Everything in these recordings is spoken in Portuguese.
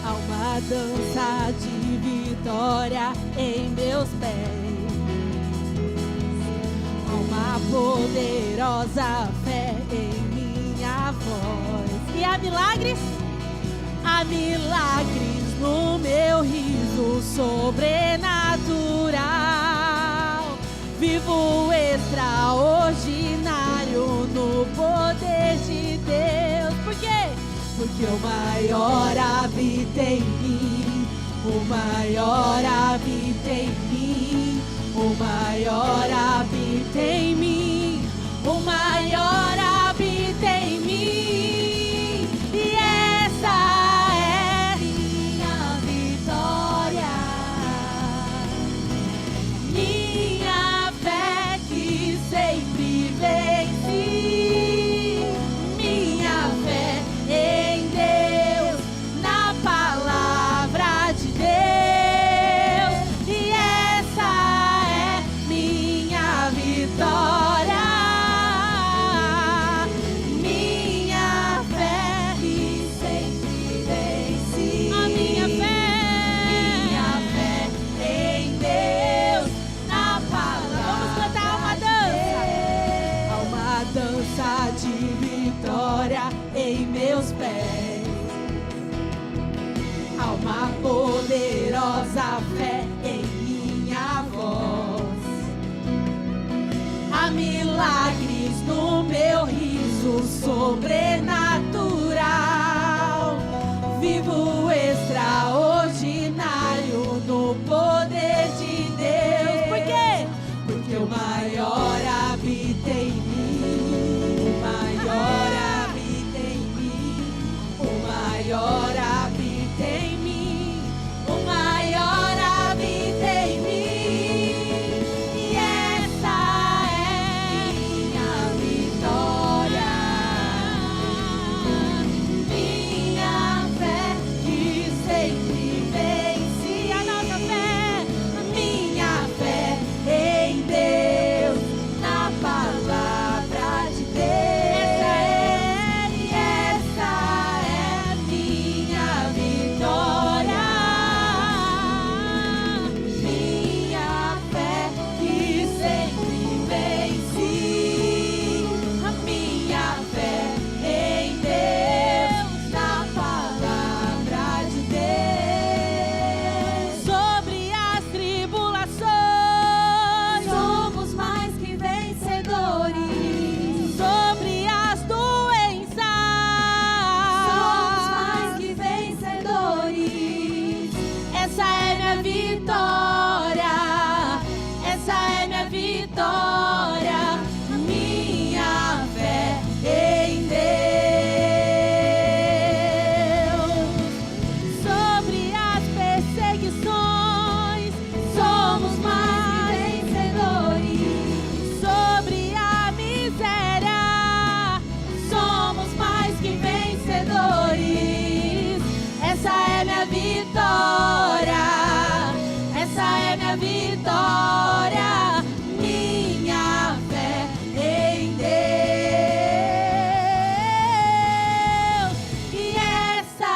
Há uma dança de vitória em meus pés. Há uma poderosa fé em minha voz. E há milagres? Há milagres no meu riso sobrenatural. Vivo extraordinário no poder de Deus. Por quê? Porque o maior habita em mim. O maior habita em mim. O maior habita em mim. O maior habita em mim. E essa é minha vitória. Minha fé que sempre vence. Minha fé em Deus, na palavra de Deus. E essa é minha vitória. Minha fé que sempre vence. A minha fé em Deus, na palavra. Vamos cantar uma dança. Há uma dança de vitória em meus pés. Há uma poderosa fé em minha voz. Há milagres no meu riso sobrenatural. Vivo extraordinário no poder de Deus. Por quê? Porque o maior habita em mim. O maior habita em mim. O maior habita em mim. O maior habita em mim. E essa é minha vitória. Minha fé que sempre vence. A nossa fé. Minha fé em Deus, na palavra de Deus. Essa é minha vitória. Minha fé que sempre vence. A minha fé em Deus, na palavra de Deus. Sobre as tribulações, somos mais que vencedores. Sobre as doenças, somos mais que vencedores. Essa é minha vitória. Essa é minha vitória. Minha fé em Deus. Sobre as perseguições, somos mais vencedores. Sobre a miséria, somos mais que vencedores. Essa é minha vitória. Essa é minha vitória. Minha fé em Deus. E essa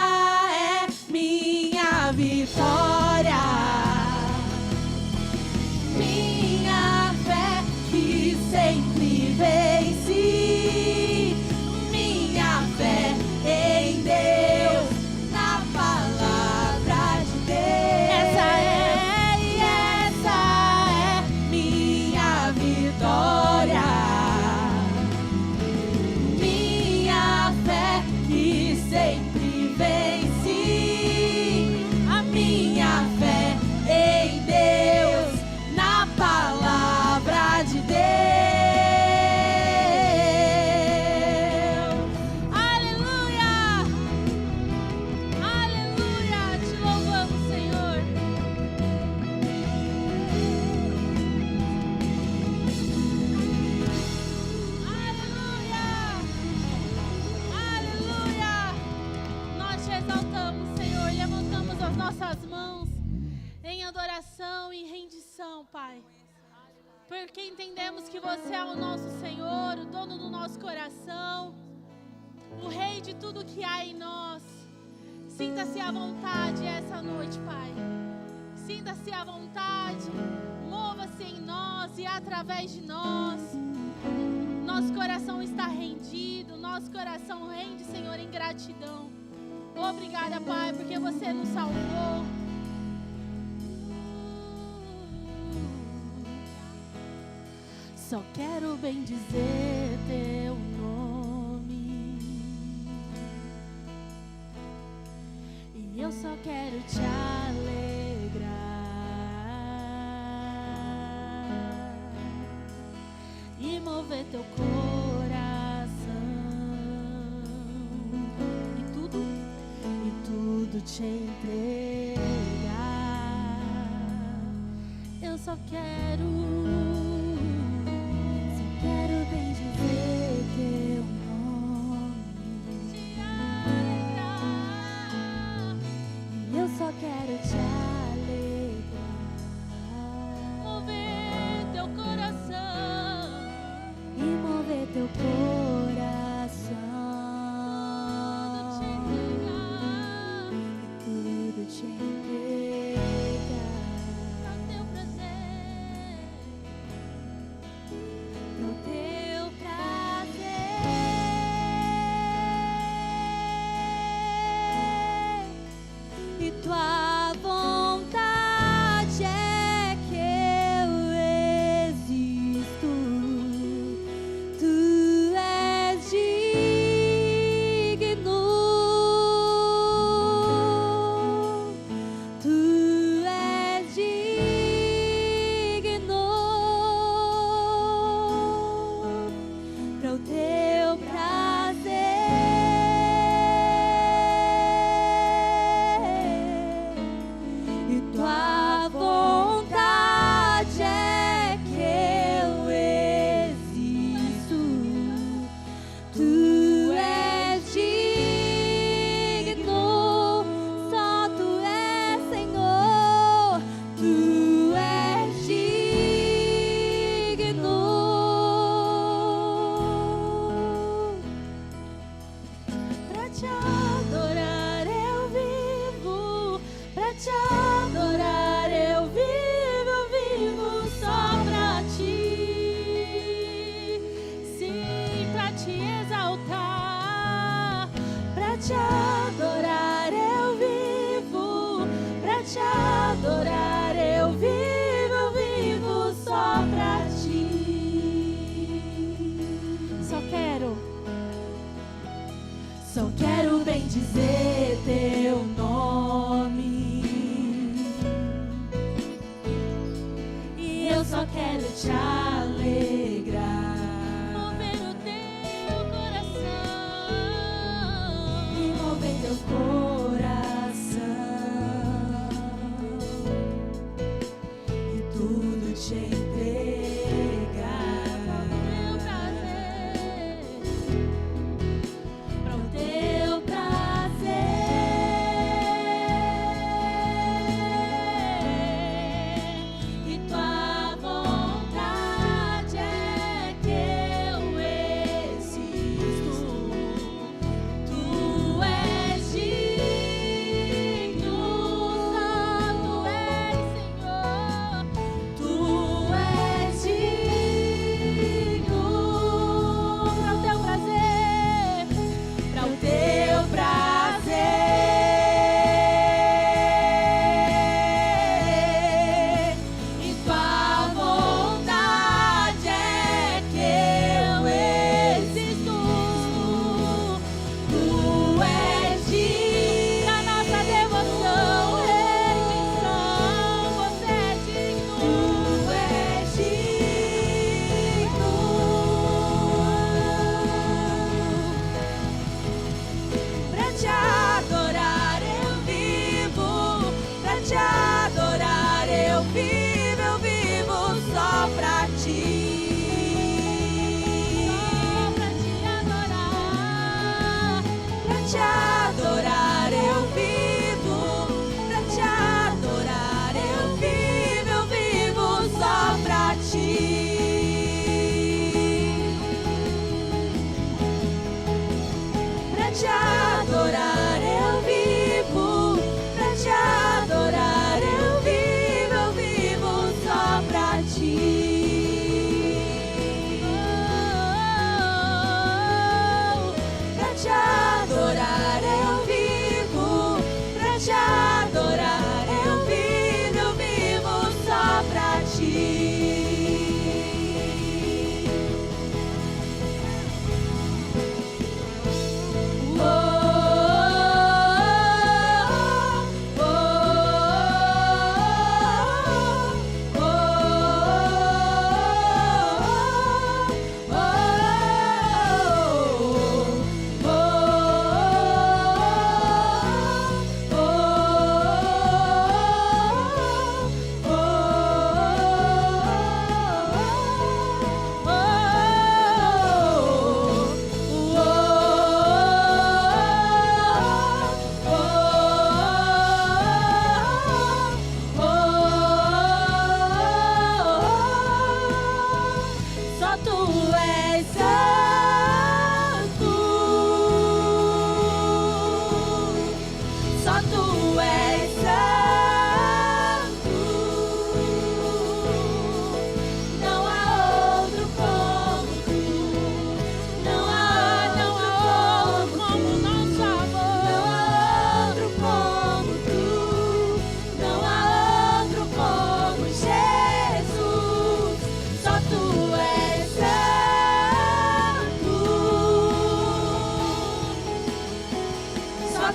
é minha vitória. Minha fé que sempre vence. Minha fé em Deus, na palavra de Deus. Essa é minha vitória. Minha fé que sempre vence. A minha fé em Deus, na palavra de Deus. Aleluia! Aleluia! Te louvamos, Senhor. Aleluia! Aleluia! Nós te exaltamos, Senhor. Levantamos as nossas mãos em adoração e rendição, Pai. Porque entendemos que você é o nosso Senhor, o dono do nosso coração, o Rei de tudo que há em nós. Sinta-se à vontade essa noite, Pai. Sinta-se à vontade. Mova-se em nós e através de nós. Nosso coração está rendido. Nosso coração rende, Senhor, em gratidão. Obrigada, Pai, porque você nos salvou. Só quero bem dizer teu nome, e eu só quero te alegrar e mover teu coração, e tudo te entregar. Eu só quero bem dizer teu nome, te alegrar. Eu só quero te alegrar, mover teu coração e mover teu coração, tudo te entregar, ao teu prazer, pro teu prazer, e tua vontade é que eu existo. Tu és digno, tu és digno, para o teu prazer, e tua vontade é que eu existo. Tu és digno, só tu és Senhor. Tu és digno. Pra te adorar eu vivo, pra te adorar eu vivo só pra ti. Sim, pra te exaltar, pra te adorar eu vivo, pra te adorar eu vivo só pra ti. Só quero bem dizer teu nome, e eu só quero te alegrar, mover o teu coração e mover teu coração, e tudo te entregar, meu prazer, pro teu prazer.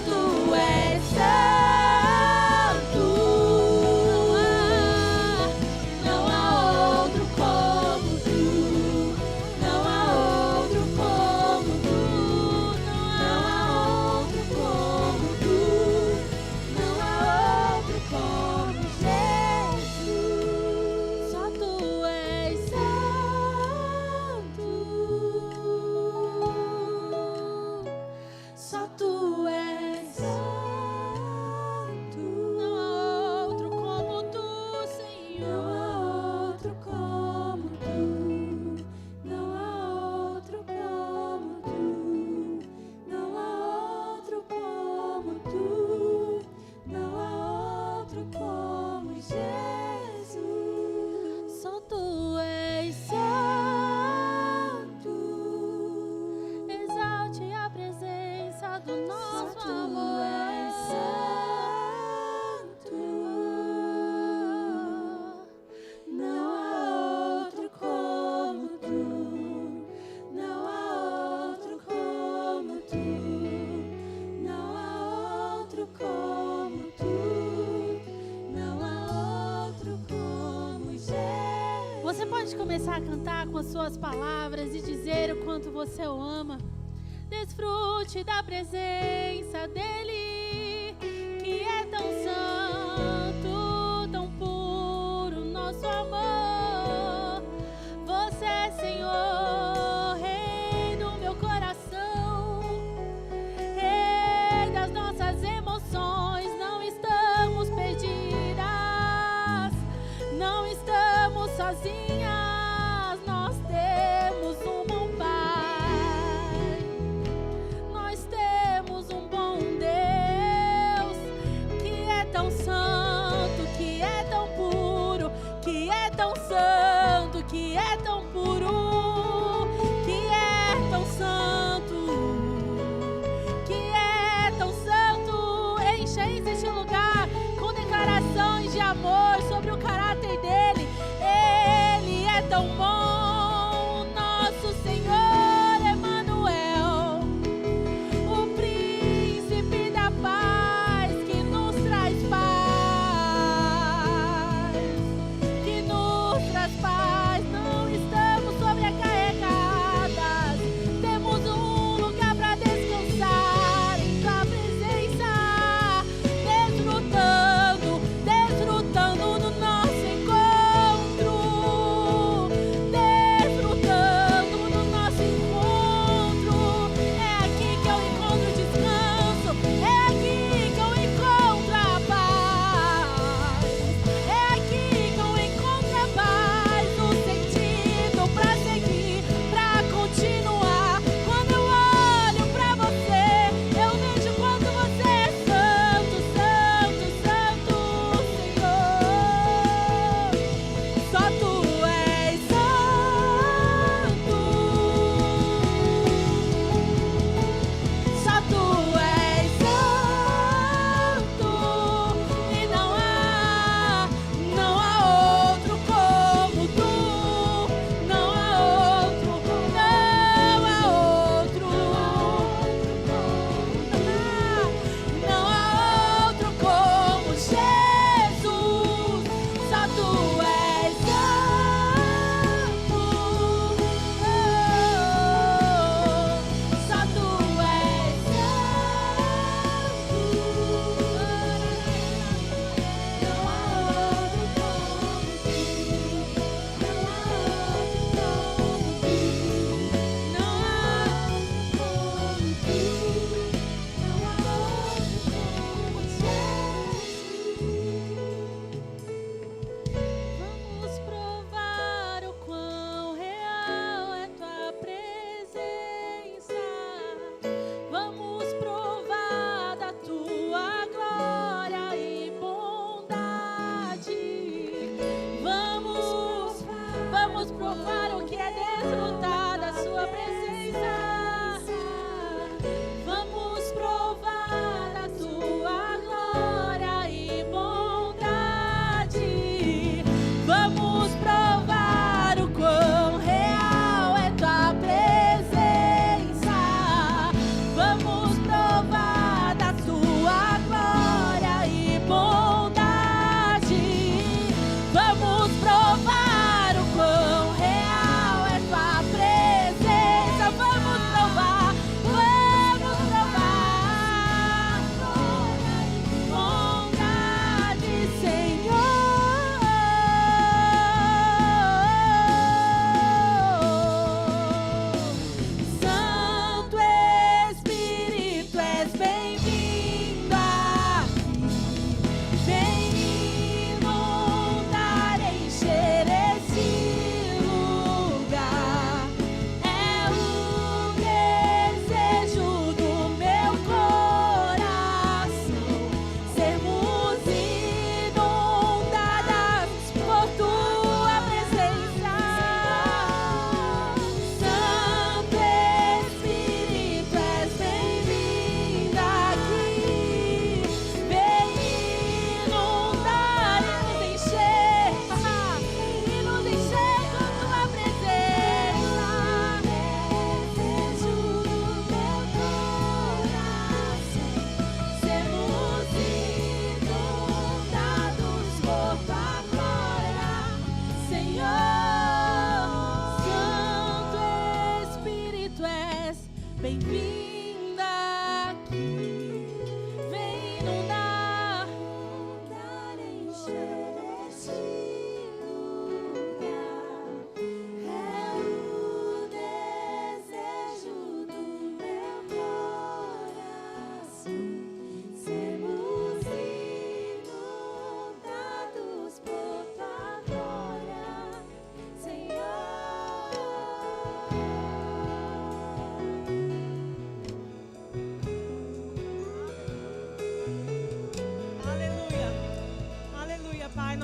Tu és santo. Você pode começar a cantar com as suas palavras e dizer o quanto você o ama. Desfrute da presença dele, que é tão santo, tão puro, nosso amor. Você é Senhor, Rei do meu coração, Rei das nossas emoções. Não estamos perdidas, não estamos sozinhas. Nós temos um bom Pai, nós temos um bom Deus, que é tão santo, que é tão puro, que é tão santo, que é tão puro, que é tão santo, que é tão santo. Encha este lugar com declarações de amor sobre o caráter dele. Ele é tão bom, nosso Senhor Emanuel, o príncipe da paz, que nos traz paz, que nos traz paz. Não estamos sobrecarregadas, temos um lugar para descansar em tua presença, desfrutando no nosso encontro,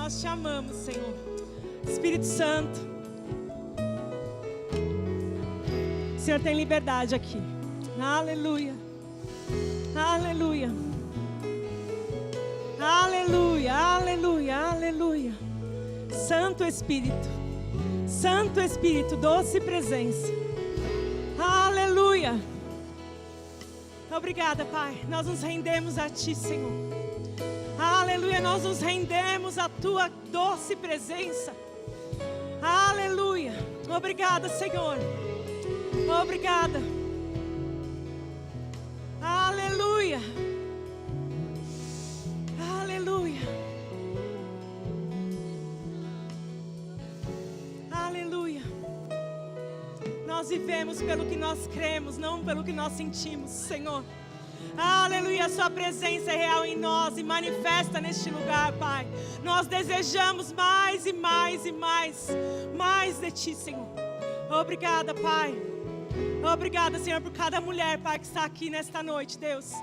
nós te amamos, Senhor. Espírito Santo, o Senhor tem liberdade aqui. Aleluia. Aleluia. Aleluia, aleluia, aleluia. Santo Espírito, doce presença. Aleluia. Obrigada, Pai. Nós nos rendemos a Ti, Senhor. Aleluia, nós nos rendemos à Tua doce presença. Aleluia. Obrigada, Senhor. Obrigada. Aleluia. Aleluia. Aleluia. Nós vivemos pelo que nós cremos, não pelo que nós sentimos, Senhor. Aleluia, a Sua presença é real em nós e manifesta neste lugar, Pai. Nós desejamos mais e mais e mais de Ti, Senhor. Obrigada, Pai. Obrigada, Senhor, por cada mulher, Pai, que está aqui nesta noite, Deus.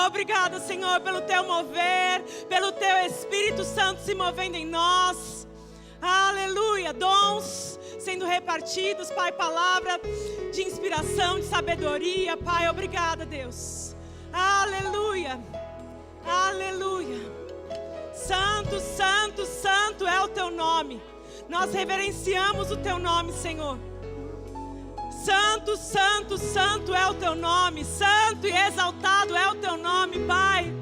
Obrigada, Senhor, pelo Teu mover, pelo Teu Espírito Santo se movendo em nós. Aleluia, dons sendo repartidos, Pai, palavra de inspiração, de sabedoria, Pai. Obrigada, Deus. Aleluia, aleluia. Santo, santo, santo é o Teu nome. Nós reverenciamos o Teu nome, Senhor. Santo, santo, santo é o Teu nome. Santo e exaltado é o Teu nome, Pai.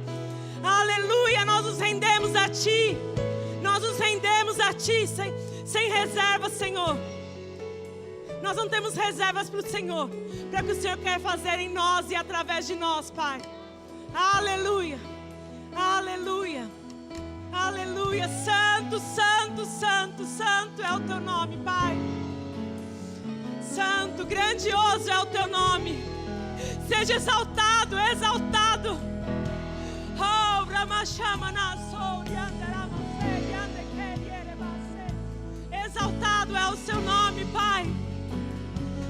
Aleluia, nós nos rendemos a Ti. Nós nos rendemos a Ti sem reserva, Senhor. Nós não temos reservas para o Senhor, para o que o Senhor quer fazer em nós e através de nós, Pai. Aleluia, aleluia, aleluia. Santo, santo, santo, santo é o Teu nome, Pai. Santo, grandioso é o Teu nome. Seja exaltado, exaltado. Oh, exaltado é o Seu nome, Pai.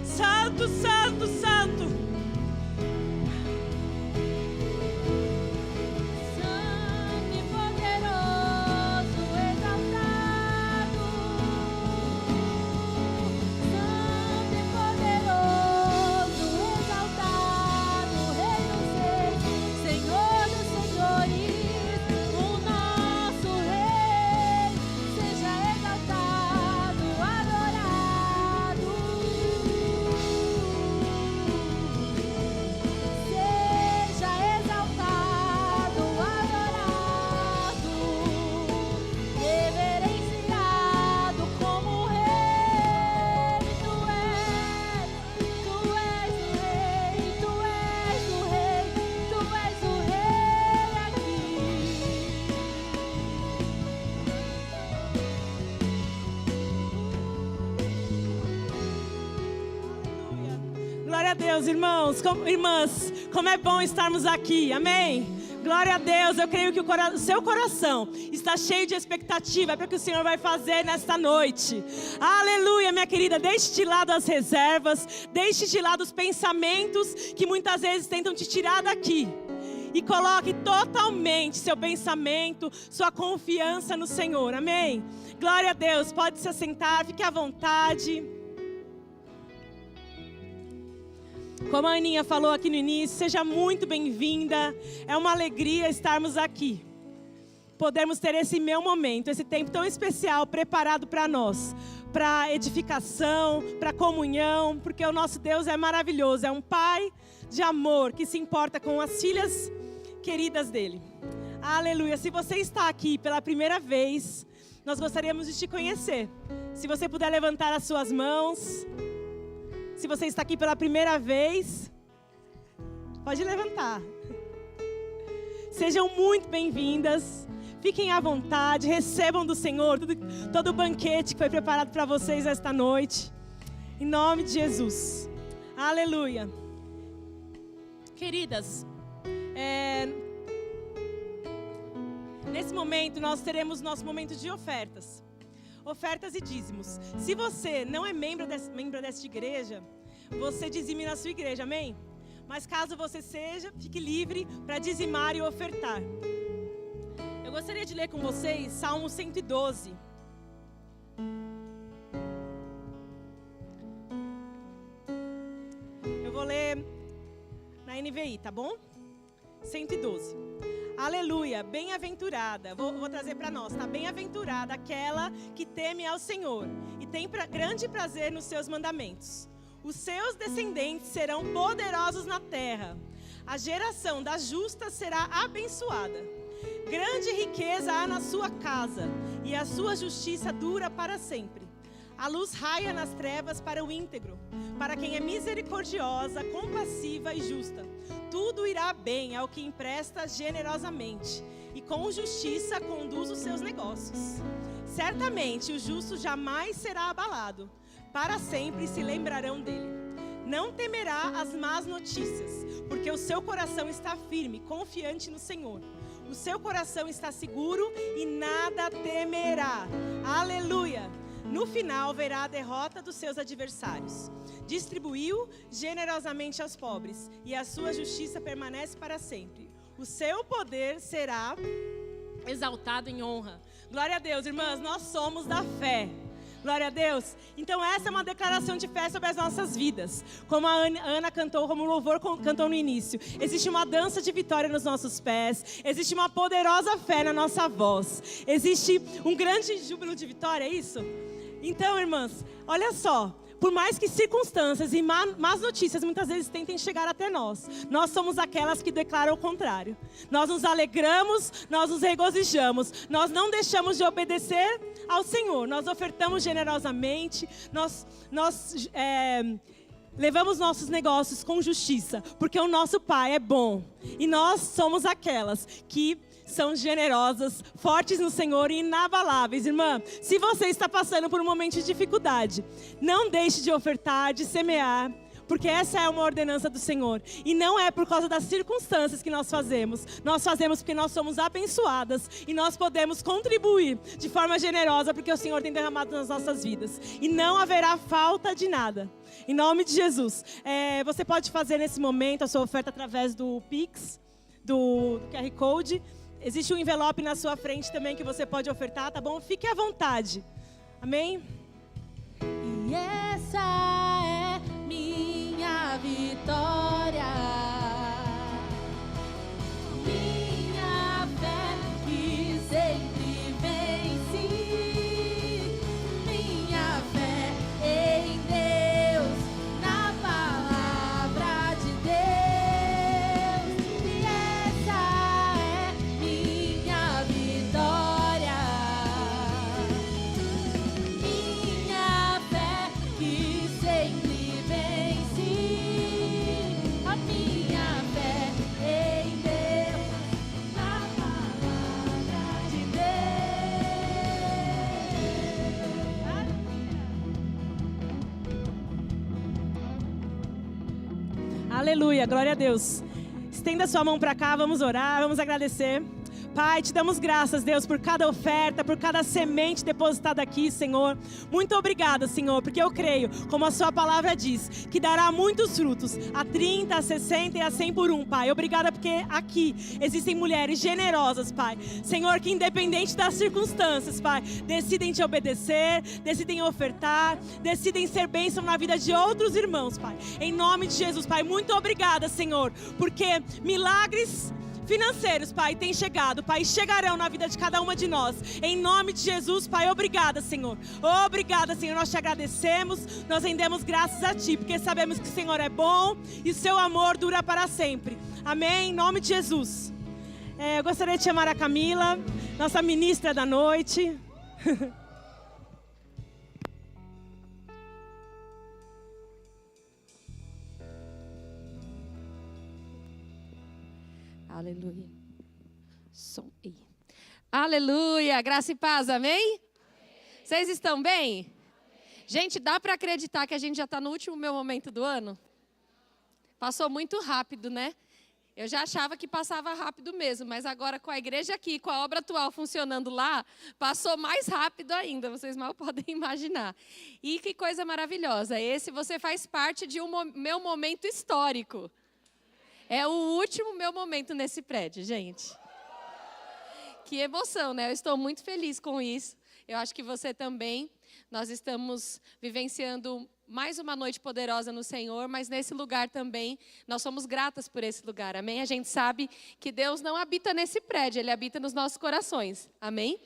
Santo, santo, santo. Glória a Deus, irmãos, irmãs, como é bom estarmos aqui, amém? Glória a Deus, eu creio que o seu coração está cheio de expectativa para o que o Senhor vai fazer nesta noite. Aleluia, minha querida, deixe de lado as reservas, deixe de lado os pensamentos que muitas vezes tentam te tirar daqui. E coloque totalmente seu pensamento, sua confiança no Senhor, amém? Glória a Deus, pode se assentar, fique à vontade. Como a Aninha falou aqui no início, seja muito bem-vinda. É uma alegria estarmos aqui. Podemos ter esse meu momento, esse tempo tão especial preparado para nós. Para edificação, para comunhão, porque o nosso Deus é maravilhoso. É um Pai de amor que se importa com as filhas queridas dele. Aleluia. Se você está aqui pela primeira vez, nós gostaríamos de te conhecer. Se você puder levantar as suas mãos... Se você está aqui pela primeira vez, pode levantar. Sejam muito bem-vindas. Fiquem à vontade, recebam do Senhor todo o banquete que foi preparado para vocês esta noite. Em nome de Jesus. Aleluia. Queridas, nesse momento nós teremos nosso momento de ofertas. Ofertas e dízimos. Se você não é membro desta igreja, você dizime na sua igreja, amém? Mas caso você seja, fique livre para dizimar e ofertar. Eu gostaria de ler com vocês Salmo 112. Eu vou ler na NVI, tá bom? 112. Aleluia, bem-aventurada, vou trazer para nós, tá? Bem-aventurada aquela que teme ao Senhor e tem grande prazer nos seus mandamentos. Os seus descendentes serão poderosos na terra. A geração da justa será abençoada. Grande riqueza há na sua casa e a sua justiça dura para sempre. A luz raia nas trevas para o íntegro, para quem é misericordiosa, compassiva e justa. Tudo irá bem ao que empresta generosamente e com justiça conduz os seus negócios. Certamente o justo jamais será abalado, para sempre se lembrarão dele. Não temerá as más notícias, porque o seu coração está firme, confiante no Senhor. O seu coração está seguro e nada temerá. Aleluia! No final verá a derrota dos seus adversários. Distribuiu generosamente aos pobres, e a sua justiça permanece para sempre. O seu poder será exaltado em honra. Glória a Deus, irmãs, nós somos da fé. Glória a Deus. Então essa é uma declaração de fé sobre as nossas vidas. Como a Ana cantou, como o louvor cantou no início. Existe uma dança de vitória nos nossos pés. Existe uma poderosa fé na nossa voz. Existe um grande júbilo de vitória, é isso? Então, irmãs, olha só. Por mais que circunstâncias e más notícias muitas vezes tentem chegar até nós, nós somos aquelas que declaram o contrário. Nós nos alegramos, nós nos regozijamos, nós não deixamos de obedecer ao Senhor. Nós ofertamos generosamente, nós levamos nossos negócios com justiça, porque o nosso Pai é bom. E nós somos aquelas que são generosas, fortes no Senhor e inabaláveis. Irmã, se você está passando por um momento de dificuldade, não deixe de ofertar, de semear, porque essa é uma ordenança do Senhor. E não é por causa das circunstâncias que nós fazemos. Nós fazemos porque nós somos abençoadas e nós podemos contribuir de forma generosa porque o Senhor tem derramado nas nossas vidas. E não haverá falta de nada. Em nome de Jesus. Você pode fazer nesse momento a sua oferta através do Pix, do QR Code. Existe um envelope na sua frente também que você pode ofertar, tá bom? Fique à vontade. Amém? E essa é minha vitória. Minha fé que sempre vence. Minha fé em Deus, na palavra de Deus. E essa é minha vitória. Minha fé que sempre vence. A minha fé em Deus, na palavra de Deus. Aleluia, glória a Deus. Estenda sua mão para cá, vamos orar, vamos agradecer. Pai, te damos graças, Deus, por cada oferta, por cada semente depositada aqui, Senhor. Muito obrigada, Senhor, porque eu creio, como a sua palavra diz, que dará muitos frutos, a 30, a 60 e a 100 por um, Pai. Obrigada porque aqui existem mulheres generosas, Pai. Senhor, que independente das circunstâncias, Pai, decidem te obedecer, decidem ofertar, decidem ser bênção na vida de outros irmãos, Pai. Em nome de Jesus, Pai, muito obrigada, Senhor, porque milagres financeiros, Pai, têm chegado, Pai, chegarão na vida de cada uma de nós. Em nome de Jesus, Pai, obrigada, Senhor. Obrigada, Senhor. Nós te agradecemos, nós rendemos graças a Ti, porque sabemos que o Senhor é bom e o seu amor dura para sempre. Amém? Em nome de Jesus. Eu gostaria de chamar a Camila, nossa ministra da noite. Aleluia. Som. Aleluia. Graça e paz, amém? Vocês estão bem? Gente, dá para acreditar que a gente já está no último meu momento do ano? Passou muito rápido, né? Eu já achava que passava rápido mesmo, mas agora com a igreja aqui, com a obra atual funcionando lá, passou mais rápido ainda, vocês mal podem imaginar. E que coisa maravilhosa, esse você faz parte de meu momento histórico. É o último meu momento nesse prédio, gente. Que emoção, né? Eu estou muito feliz com isso. Eu acho que você também. Nós estamos vivenciando mais uma noite poderosa no Senhor, mas nesse lugar também, nós somos gratas por esse lugar, amém? A gente sabe que Deus não habita nesse prédio, Ele habita nos nossos corações, amém?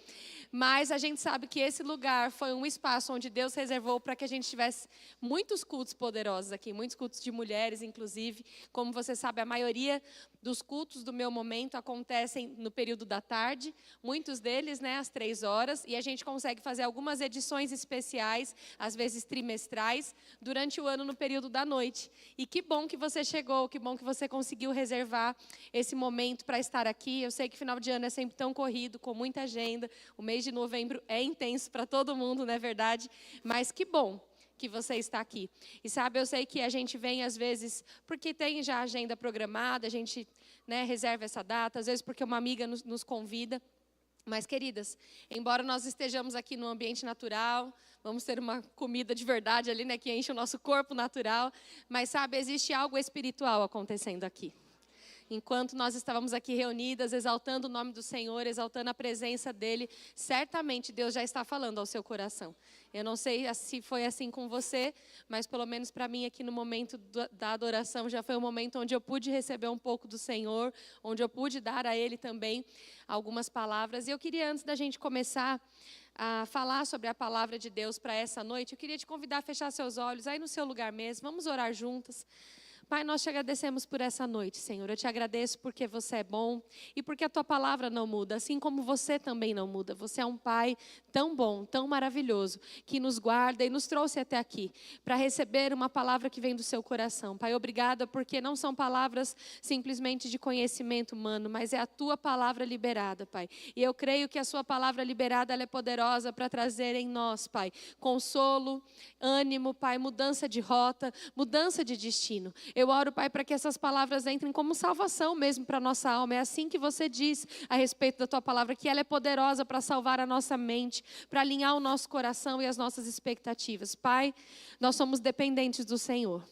Mas a gente sabe que esse lugar foi um espaço onde Deus reservou para que a gente tivesse muitos cultos poderosos aqui, muitos cultos de mulheres, inclusive. Como você sabe, a maioria dos cultos do meu momento acontecem no período da tarde, muitos deles, né, às 3 horas, e a gente consegue fazer algumas edições especiais, às vezes trimestrais, durante o ano no período da noite. E que bom que você chegou, que bom que você conseguiu reservar esse momento para estar aqui. Eu sei que final de ano é sempre tão corrido, com muita agenda, o mês de novembro é intenso para todo mundo, não é verdade? Mas que bom que você está aqui. E sabe, eu sei que a gente vem às vezes porque tem já a agenda programada, a gente, né, reserva essa data, às vezes porque uma amiga nos convida. Mas, queridas, embora nós estejamos aqui no ambiente natural, vamos ter uma comida de verdade ali, né, que enche o nosso corpo natural, mas sabe, existe algo espiritual acontecendo aqui. Enquanto nós estávamos aqui reunidas, exaltando o nome do Senhor, exaltando a presença dEle, certamente Deus já está falando ao seu coração. Eu não sei se foi assim com você, mas pelo menos para mim aqui no momento da adoração, já foi um momento onde eu pude receber um pouco do Senhor, onde eu pude dar a Ele também algumas palavras. E eu queria, antes da gente começar a falar sobre a palavra de Deus para essa noite, eu queria te convidar a fechar seus olhos aí no seu lugar mesmo, vamos orar juntas. Pai, nós te agradecemos por essa noite, Senhor. Eu te agradeço porque você é bom e porque a tua palavra não muda, assim como você também não muda. Você é um Pai tão bom, tão maravilhoso, que nos guarda e nos trouxe até aqui para receber uma palavra que vem do seu coração. Pai, obrigada porque não são palavras simplesmente de conhecimento humano, mas é a tua palavra liberada, Pai. E eu creio que a sua palavra liberada ela é poderosa para trazer em nós, Pai, consolo, ânimo, Pai, mudança de rota, mudança de destino. Eu oro, Pai, para que essas palavras entrem como salvação mesmo para a nossa alma. É assim que você diz a respeito da tua palavra, que ela é poderosa para salvar a nossa mente, para alinhar o nosso coração e as nossas expectativas. Pai, nós somos dependentes do Senhor.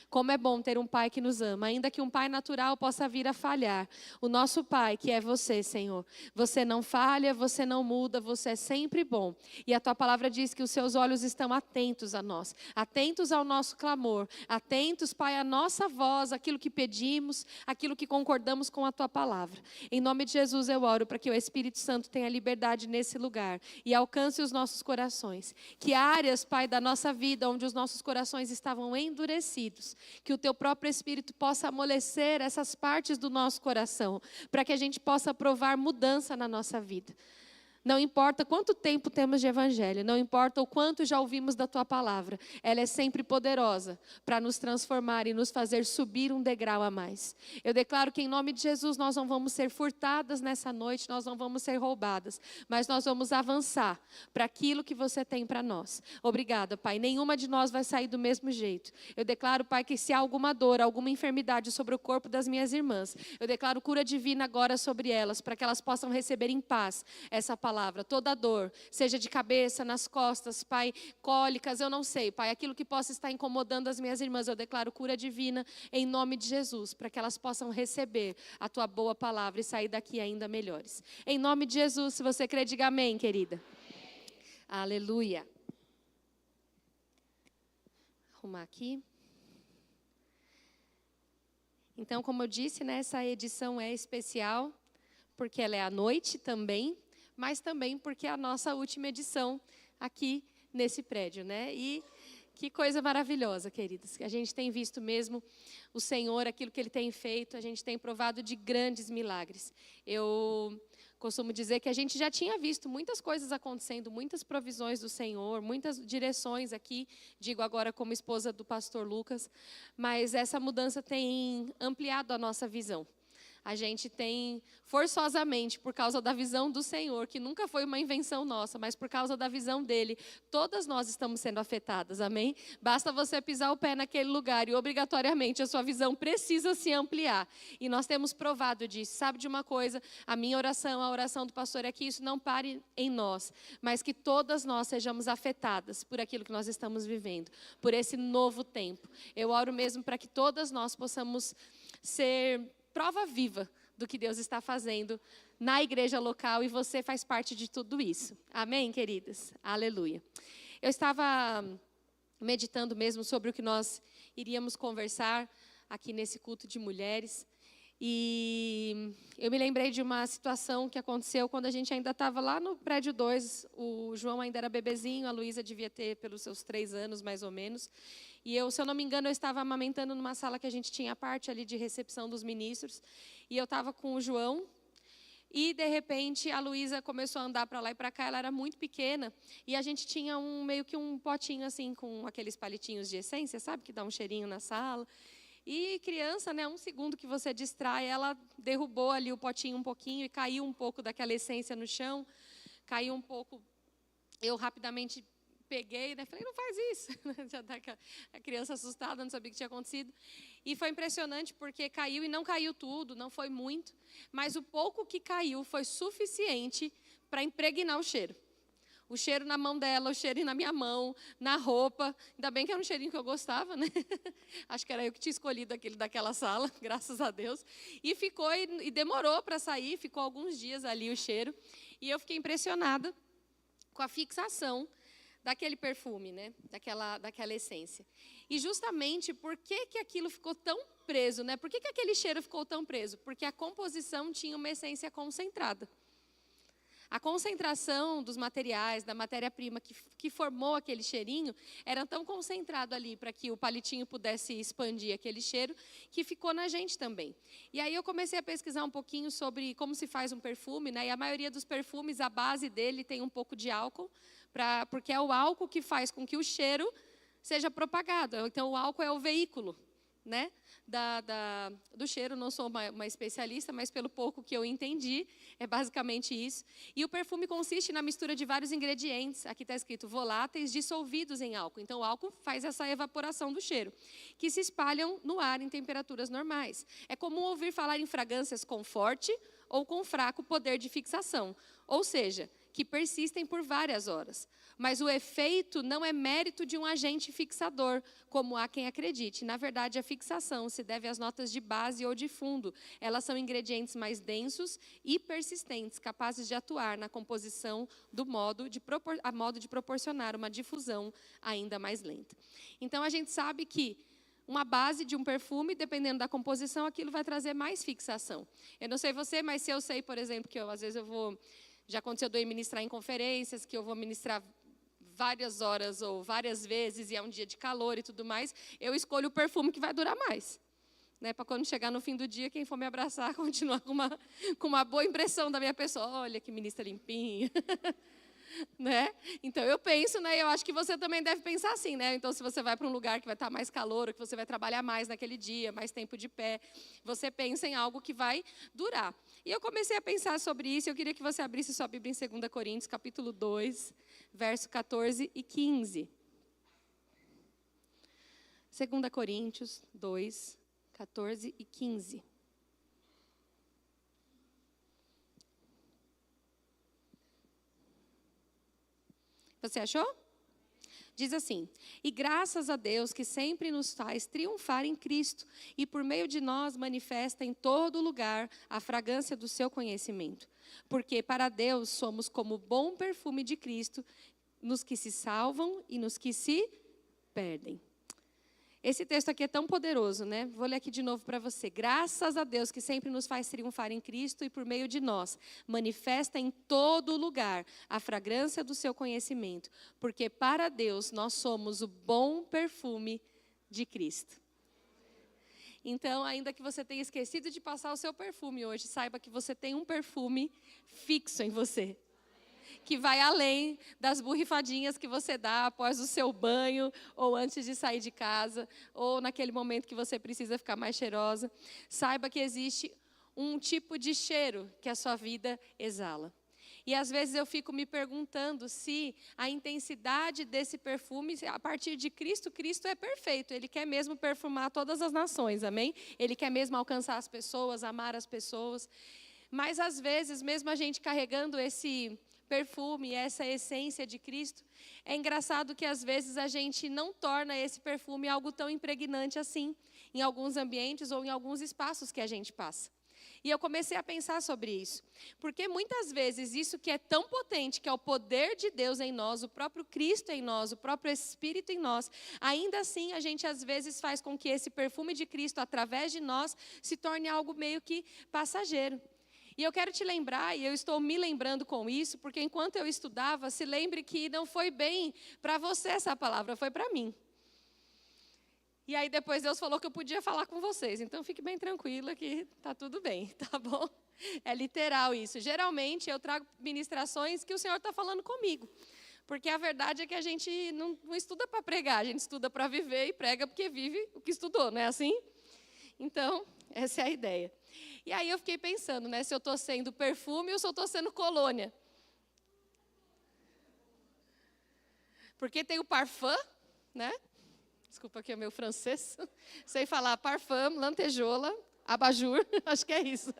Como é bom ter um Pai que nos ama, ainda que um Pai natural possa vir a falhar. O nosso Pai, que é você, Senhor. Você não falha, você não muda, você é sempre bom. E a tua palavra diz que os seus olhos estão atentos a nós, atentos ao nosso clamor, atentos, Pai, à nossa voz, aquilo que pedimos, aquilo que concordamos com a tua palavra. Em nome de Jesus eu oro para que o Espírito Santo tenha liberdade nesse lugar e alcance os nossos corações. Que áreas, Pai, da nossa vida onde os nossos corações estavam endurecidos, que o teu próprio Espírito possa amolecer essas partes do nosso coração, para que a gente possa provar mudança na nossa vida. Não importa quanto tempo temos de evangelho, não importa o quanto já ouvimos da tua palavra, ela é sempre poderosa para nos transformar e nos fazer subir um degrau a mais. Eu declaro que em nome de Jesus nós não vamos ser furtadas nessa noite, nós não vamos ser roubadas, mas nós vamos avançar para aquilo que você tem para nós. Obrigada, Pai. Nenhuma de nós vai sair do mesmo jeito. Eu declaro, Pai, que se há alguma dor, alguma enfermidade sobre o corpo das minhas irmãs, eu declaro cura divina agora sobre elas, para que elas possam receber em paz essa palavra. Toda dor, seja de cabeça, nas costas, Pai, cólicas, eu não sei, Pai, aquilo que possa estar incomodando as minhas irmãs, eu declaro cura divina em nome de Jesus, para que elas possam receber a tua boa palavra e sair daqui ainda melhores. Em nome de Jesus, se você crê, diga amém, querida. Amém. Aleluia. Arrumar aqui. Então, como eu disse, né, essa edição é especial, porque ela é à noite também, mas também porque é a nossa última edição aqui nesse prédio, né? E que coisa maravilhosa, queridas. A gente tem visto mesmo o Senhor, aquilo que Ele tem feito, a gente tem provado de grandes milagres. Eu costumo dizer que a gente já tinha visto muitas coisas acontecendo, muitas provisões do Senhor, muitas direções aqui, digo agora como esposa do pastor Lucas, mas essa mudança tem ampliado a nossa visão. A gente tem, forçosamente, por causa da visão do Senhor, que nunca foi uma invenção nossa, mas por causa da visão dEle, todas nós estamos sendo afetadas, amém? Basta você pisar o pé naquele lugar e, obrigatoriamente, a sua visão precisa se ampliar. E nós temos provado disso. Sabe de uma coisa? A minha oração, a oração do pastor é que isso não pare em nós, mas que todas nós sejamos afetadas por aquilo que nós estamos vivendo, por esse novo tempo. Eu oro mesmo para que todas nós possamos ser prova viva do que Deus está fazendo na igreja local e você faz parte de tudo isso. Amém, queridas? Aleluia. Eu estava meditando mesmo sobre o que nós iríamos conversar aqui nesse culto de mulheres. E eu me lembrei de uma situação que aconteceu quando a gente ainda estava lá no prédio 2. O João ainda era bebezinho, a Luísa devia ter pelos seus 3 anos, mais ou menos. E eu, se eu não me engano, eu estava amamentando numa sala que a gente tinha a parte ali de recepção dos ministros. E eu estava com o João. E, de repente, a Luísa começou a andar para lá e para cá. Ela era muito pequena. E a gente tinha meio que um potinho, assim, com aqueles palitinhos de essência, sabe? Que dá um cheirinho na sala. E criança, né, 1 segundo que você distrai, ela derrubou ali o potinho um pouquinho e caiu um pouco daquela essência no chão. Caiu um pouco. Eu rapidamente peguei, né, falei, não faz isso. Já tá a criança assustada, não sabia o que tinha acontecido. E foi impressionante porque caiu e não caiu tudo, não foi muito. Mas o pouco que caiu foi suficiente para impregnar o cheiro. O cheiro na mão dela, o cheiro na minha mão, na roupa. Ainda bem que era um cheirinho que eu gostava, né? Acho que era eu que tinha escolhido aquele daquela sala, graças a Deus. E ficou, e demorou para sair, ficou alguns dias ali o cheiro. E eu fiquei impressionada com a fixação daquele perfume, né? Daquela essência. E justamente por que aquilo ficou tão preso, né? Por que aquele cheiro ficou tão preso? Porque a composição tinha uma essência concentrada. A concentração dos materiais, da matéria-prima que formou aquele cheirinho, era tão concentrado ali para que o palitinho pudesse expandir aquele cheiro, que ficou na gente também. E aí eu comecei a pesquisar um pouquinho sobre como se faz um perfume, né? E a maioria dos perfumes, a base dele tem um pouco de álcool, porque é o álcool que faz com que o cheiro seja propagado. Então, o álcool é o veículo, né, do cheiro. Não sou uma especialista, mas pelo pouco que eu entendi, é basicamente isso. E o perfume consiste na mistura de vários ingredientes, aqui está escrito voláteis, dissolvidos em álcool. Então, o álcool faz essa evaporação do cheiro, que se espalham no ar em temperaturas normais. É comum ouvir falar em fragrâncias com forte ou com fraco poder de fixação, ou seja, que persistem por várias horas. Mas o efeito não é mérito de um agente fixador, como há quem acredite. Na verdade, a fixação se deve às notas de base ou de fundo. Elas são ingredientes mais densos e persistentes, capazes de atuar na composição a modo de proporcionar uma difusão ainda mais lenta. Então, a gente sabe que uma base de um perfume, dependendo da composição, aquilo vai trazer mais fixação. Eu não sei você, mas se eu sei, por exemplo, que às vezes eu vou... Já aconteceu de eu ir ministrar em conferências, que eu vou ministrar várias horas ou várias vezes, e é um dia de calor e tudo mais, eu escolho o perfume que vai durar mais. Né, para quando chegar no fim do dia, quem for me abraçar, continuar com uma boa impressão da minha pessoa. Olha que ministra limpinha. Né? Então, eu penso, né, eu acho que você também deve pensar assim, né? Então, se você vai para um lugar que vai estar mais calor, ou que você vai trabalhar mais naquele dia, mais tempo de pé, você pensa em algo que vai durar. E eu comecei a pensar sobre isso, eu queria que você abrisse sua Bíblia em 2 Coríntios, capítulo 2, verso 14 e 15. 2 Coríntios 2, 14 e 15. Você achou? Diz assim: e graças a Deus que sempre nos faz triunfar em Cristo e por meio de nós manifesta em todo lugar a fragrância do seu conhecimento. Porque para Deus somos como o bom perfume de Cristo nos que se salvam e nos que se perdem. Esse texto aqui é tão poderoso, né? Vou ler aqui de novo para você. Graças a Deus que sempre nos faz triunfar em Cristo e por meio de nós manifesta em todo lugar a fragrância do seu conhecimento. Porque para Deus nós somos o bom perfume de Cristo. Então, ainda que você tenha esquecido de passar o seu perfume hoje, saiba que você tem um perfume fixo em você, que vai além das borrifadinhas que você dá após o seu banho, ou antes de sair de casa, ou naquele momento que você precisa ficar mais cheirosa. Saiba que existe um tipo de cheiro que a sua vida exala. E às vezes eu fico me perguntando se a intensidade desse perfume, a partir de Cristo, Cristo é perfeito. Ele quer mesmo perfumar todas as nações, amém? Ele quer mesmo alcançar as pessoas, amar as pessoas. Mas às vezes, mesmo a gente carregando esse perfume, essa essência de Cristo, é engraçado que às vezes a gente não torna esse perfume algo tão impregnante assim, em alguns ambientes ou em alguns espaços que a gente passa. E eu comecei a pensar sobre isso. Porque muitas vezes isso que é tão potente, que é o poder de Deus em nós, o próprio Cristo em nós, o próprio Espírito em nós, ainda assim a gente às vezes faz com que esse perfume de Cristo, através de nós, se torne algo meio que passageiro. E eu quero te lembrar, e eu estou me lembrando com isso, porque enquanto eu estudava, se lembre que não foi bem para você essa palavra, foi para mim. E aí depois Deus falou que eu podia falar com vocês. Então fique bem tranquila que está tudo bem, tá bom? É literal isso. Geralmente eu trago ministrações que o Senhor está falando comigo. Porque a verdade é que a gente não estuda para pregar, a gente estuda para viver e prega porque vive o que estudou, não é assim? Então, essa é a ideia. E aí eu fiquei pensando, né, se eu estou sendo perfume ou se eu estou sendo colônia. Porque tem o parfum, né? Desculpa que é meu francês. Sei falar parfum, lantejola, abajur, acho que é isso.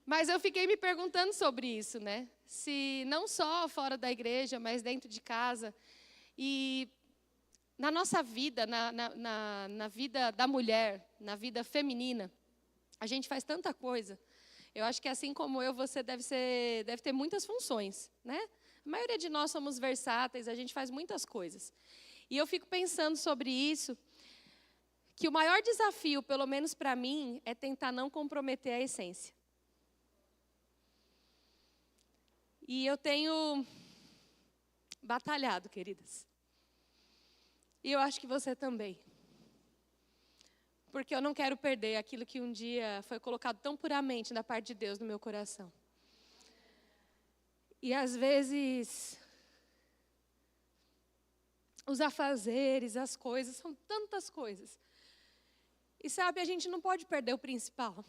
Mas eu fiquei me perguntando sobre isso, né? Se não só fora da igreja, mas dentro de casa. E na nossa vida, na vida da mulher, na vida feminina, a gente faz tanta coisa. Eu acho que assim como eu, você deve ter muitas funções, né? A maioria de nós somos versáteis, a gente faz muitas coisas. E eu fico pensando sobre isso, que o maior desafio, pelo menos para mim, é tentar não comprometer a essência. E eu tenho batalhado, queridas. E eu acho que você também. Porque eu não quero perder aquilo que um dia foi colocado tão puramente da parte de Deus no meu coração. E às vezes os afazeres, as coisas, são tantas coisas. E sabe, a gente não pode perder o principal.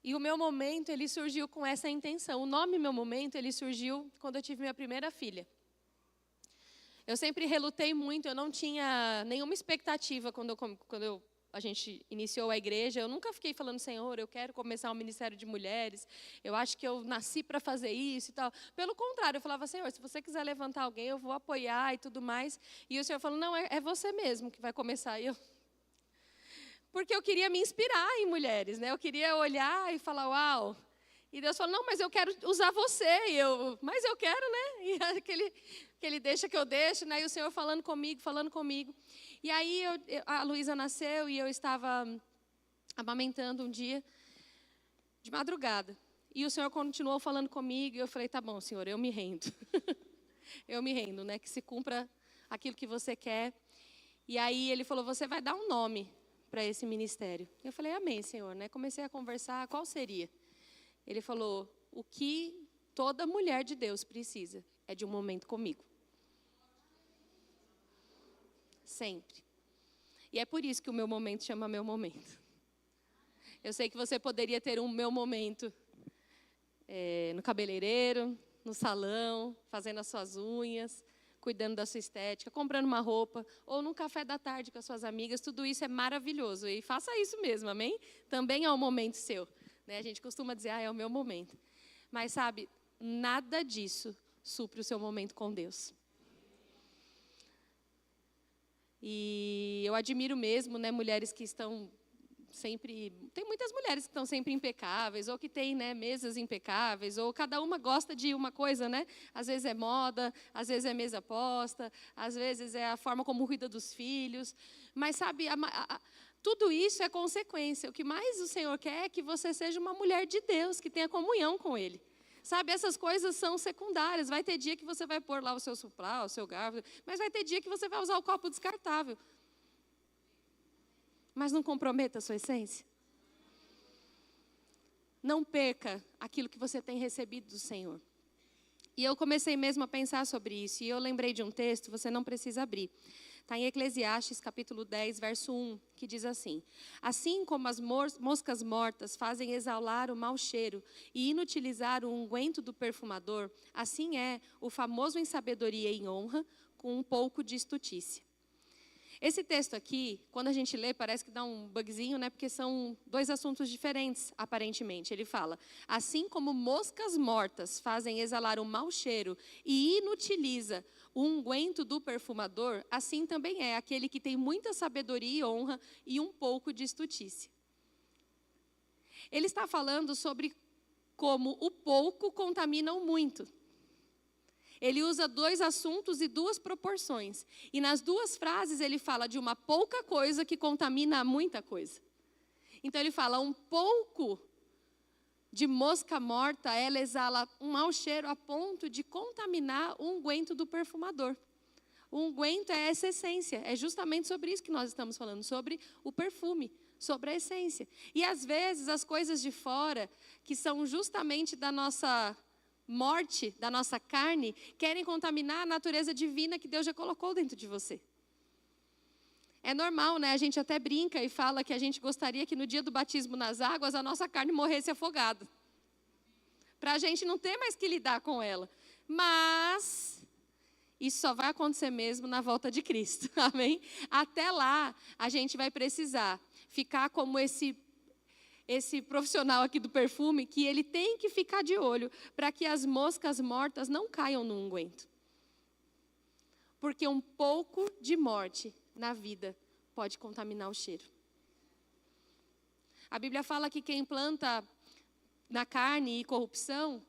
E o meu momento, ele surgiu com essa intenção. O nome Meu Momento, ele surgiu quando eu tive minha primeira filha. Eu sempre relutei muito, eu não tinha nenhuma expectativa quando a gente iniciou a igreja. Eu nunca fiquei falando, Senhor, eu quero começar um ministério de mulheres, eu acho que eu nasci para fazer isso e tal. Pelo contrário, eu falava, Senhor, se você quiser levantar alguém, eu vou apoiar e tudo mais. E o Senhor falou, não, é você mesmo que vai começar. E eu... Porque eu queria me inspirar em mulheres, né? Eu queria olhar e falar, uau. E Deus falou, não, mas eu quero usar você. E eu, mas eu quero, né? E aquele deixa que eu deixo, né? E o Senhor falando comigo. E aí a Luísa nasceu e eu estava amamentando um dia, de madrugada. E o Senhor continuou falando comigo e eu falei, tá bom, Senhor, eu me rendo. Eu me rendo, né? Que se cumpra aquilo que você quer. E aí Ele falou, você vai dar um nome para esse ministério. Eu falei, amém, Senhor, né? Comecei a conversar, qual seria? Ele falou, o que toda mulher de Deus precisa é de um momento comigo. Sempre. E é por isso que o meu momento chama Meu Momento. Eu sei que você poderia ter um Meu Momento no cabeleireiro, no salão, fazendo as suas unhas, cuidando da sua estética, comprando uma roupa, ou num café da tarde com as suas amigas. Tudo isso é maravilhoso. E faça isso mesmo, amém? Também é um momento seu. Né? A gente costuma dizer, é o meu momento. Mas, sabe, nada disso supre o seu momento com Deus. E eu admiro mesmo, né, mulheres que estão sempre... Tem muitas mulheres que estão sempre impecáveis, ou que têm, né, mesas impecáveis, ou cada uma gosta de uma coisa, né? Às vezes é moda, às vezes é mesa posta, às vezes é a forma como cuida dos filhos. Mas, sabe, tudo isso é consequência. O que mais o Senhor quer é que você seja uma mulher de Deus, que tenha comunhão com Ele. Sabe, essas coisas são secundárias. Vai ter dia que você vai pôr lá o seu suplá, o seu garfo, mas vai ter dia que você vai usar o copo descartável. Mas não comprometa a sua essência. Não perca aquilo que você tem recebido do Senhor. E eu comecei mesmo a pensar sobre isso. E eu lembrei de um texto, você não precisa abrir. Está em Eclesiastes, capítulo 10, verso 1, que diz assim: assim como as moscas mortas fazem exalar o mau cheiro e inutilizar o unguento do perfumador, assim é o famoso em sabedoria e em honra, com um pouco de estutícia. Esse texto aqui, quando a gente lê, parece que dá um bugzinho, né? Porque são dois assuntos diferentes, aparentemente. Ele fala, assim como moscas mortas fazem exalar um mau cheiro e inutiliza o unguento do perfumador, assim também é aquele que tem muita sabedoria e honra e um pouco de estultícia. Ele está falando sobre como o pouco contamina o muito. Ele usa dois assuntos e duas proporções. E nas duas frases ele fala de uma pouca coisa que contamina a muita coisa. Então ele fala, um pouco de mosca morta, ela exala um mau cheiro a ponto de contaminar o unguento do perfumador. O unguento é essa essência. É justamente sobre isso que nós estamos falando, sobre o perfume, sobre a essência. E às vezes as coisas de fora, que são justamente da nossa morte, da nossa carne, querem contaminar a natureza divina que Deus já colocou dentro de você. É normal, né? A gente até brinca e fala que a gente gostaria que no dia do batismo nas águas a nossa carne morresse afogada. Para a gente não ter mais que lidar com ela. Mas isso só vai acontecer mesmo na volta de Cristo. Amém? Até lá, a gente vai precisar ficar como esse profissional aqui do perfume, que ele tem que ficar de olho para que as moscas mortas não caiam no unguento. Porque um pouco de morte na vida pode contaminar o cheiro. A Bíblia fala que quem planta na carne e corrupção,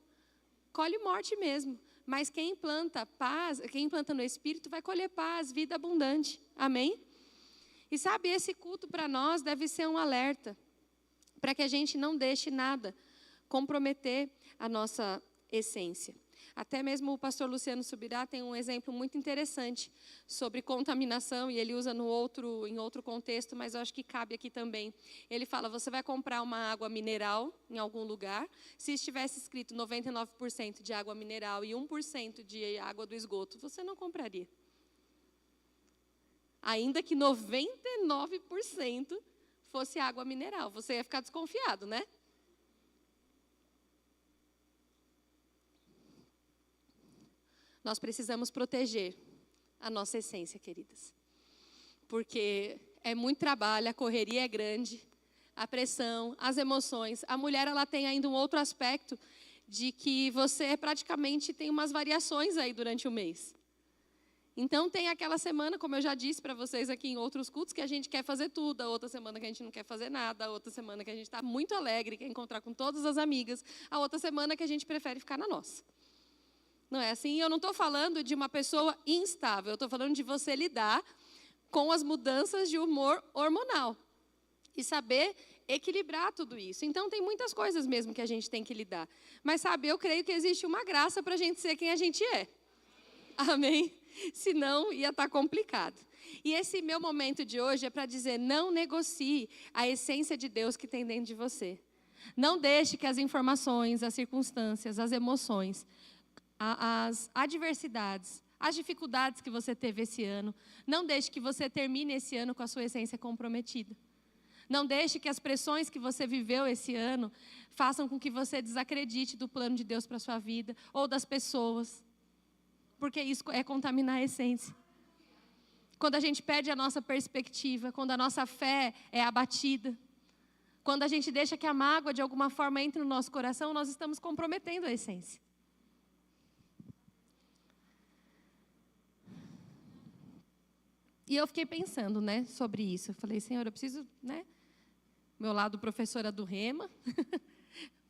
colhe morte mesmo. Mas quem planta paz, quem planta no Espírito, vai colher paz, vida abundante. Amém? E sabe, esse culto para nós deve ser um alerta, para que a gente não deixe nada comprometer a nossa essência. Até mesmo o pastor Luciano Subirá tem um exemplo muito interessante sobre contaminação, e ele usa em outro contexto, mas eu acho que cabe aqui também. Ele fala, você vai comprar uma água mineral em algum lugar, se estivesse escrito 99% de água mineral e 1% de água do esgoto, você não compraria. Ainda que 99% fosse água mineral, você ia ficar desconfiado, né? Nós precisamos proteger a nossa essência, queridas. Porque é muito trabalho, a correria é grande, a pressão, as emoções. A mulher, ela tem ainda um outro aspecto de que você praticamente tem umas variações aí durante o mês. Então, tem aquela semana, como eu já disse para vocês aqui em outros cultos, que a gente quer fazer tudo, a outra semana que a gente não quer fazer nada, a outra semana que a gente está muito alegre, quer encontrar com todas as amigas, a outra semana que a gente prefere ficar na nossa. Não é assim? Eu não estou falando de uma pessoa instável, eu estou falando de você lidar com as mudanças de humor hormonal e saber equilibrar tudo isso. Então, tem muitas coisas mesmo que a gente tem que lidar. Mas, sabe, eu creio que existe uma graça para a gente ser quem a gente é. Amém? Senão ia estar complicado. E esse meu momento de hoje é para dizer, não negocie a essência de Deus que tem dentro de você. Não deixe que as informações, as circunstâncias, as emoções, as adversidades, as dificuldades que você teve esse ano, não deixe que você termine esse ano com a sua essência comprometida. Não deixe que as pressões que você viveu esse ano façam com que você desacredite do plano de Deus para a sua vida ou das pessoas. Porque isso é contaminar a essência. Quando a gente perde a nossa perspectiva, quando a nossa fé é abatida, quando a gente deixa que a mágoa de alguma forma entre no nosso coração, nós estamos comprometendo a essência. E eu fiquei pensando, né, sobre isso. Eu falei, Senhor, eu preciso, né, meu lado professora do Rema,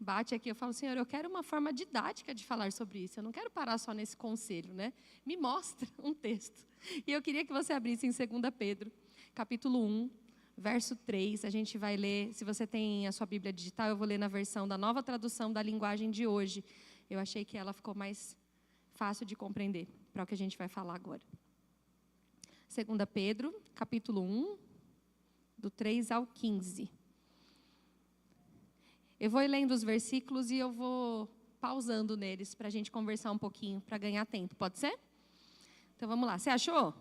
bate aqui, eu falo, Senhor, eu quero uma forma didática de falar sobre isso. Eu não quero parar só nesse conselho, né? Me mostra um texto. E eu queria que você abrisse em 2 Pedro, capítulo 1, verso 3. A gente vai ler, se você tem a sua Bíblia digital, eu vou ler na versão da Nova Tradução da Linguagem de hoje. Eu achei que ela ficou mais fácil de compreender para o que a gente vai falar agora. 2 Pedro, capítulo 1, do 3 ao 15. Eu vou lendo os versículos e eu vou pausando neles para a gente conversar um pouquinho, para ganhar tempo. Pode ser? Então vamos lá. Você achou?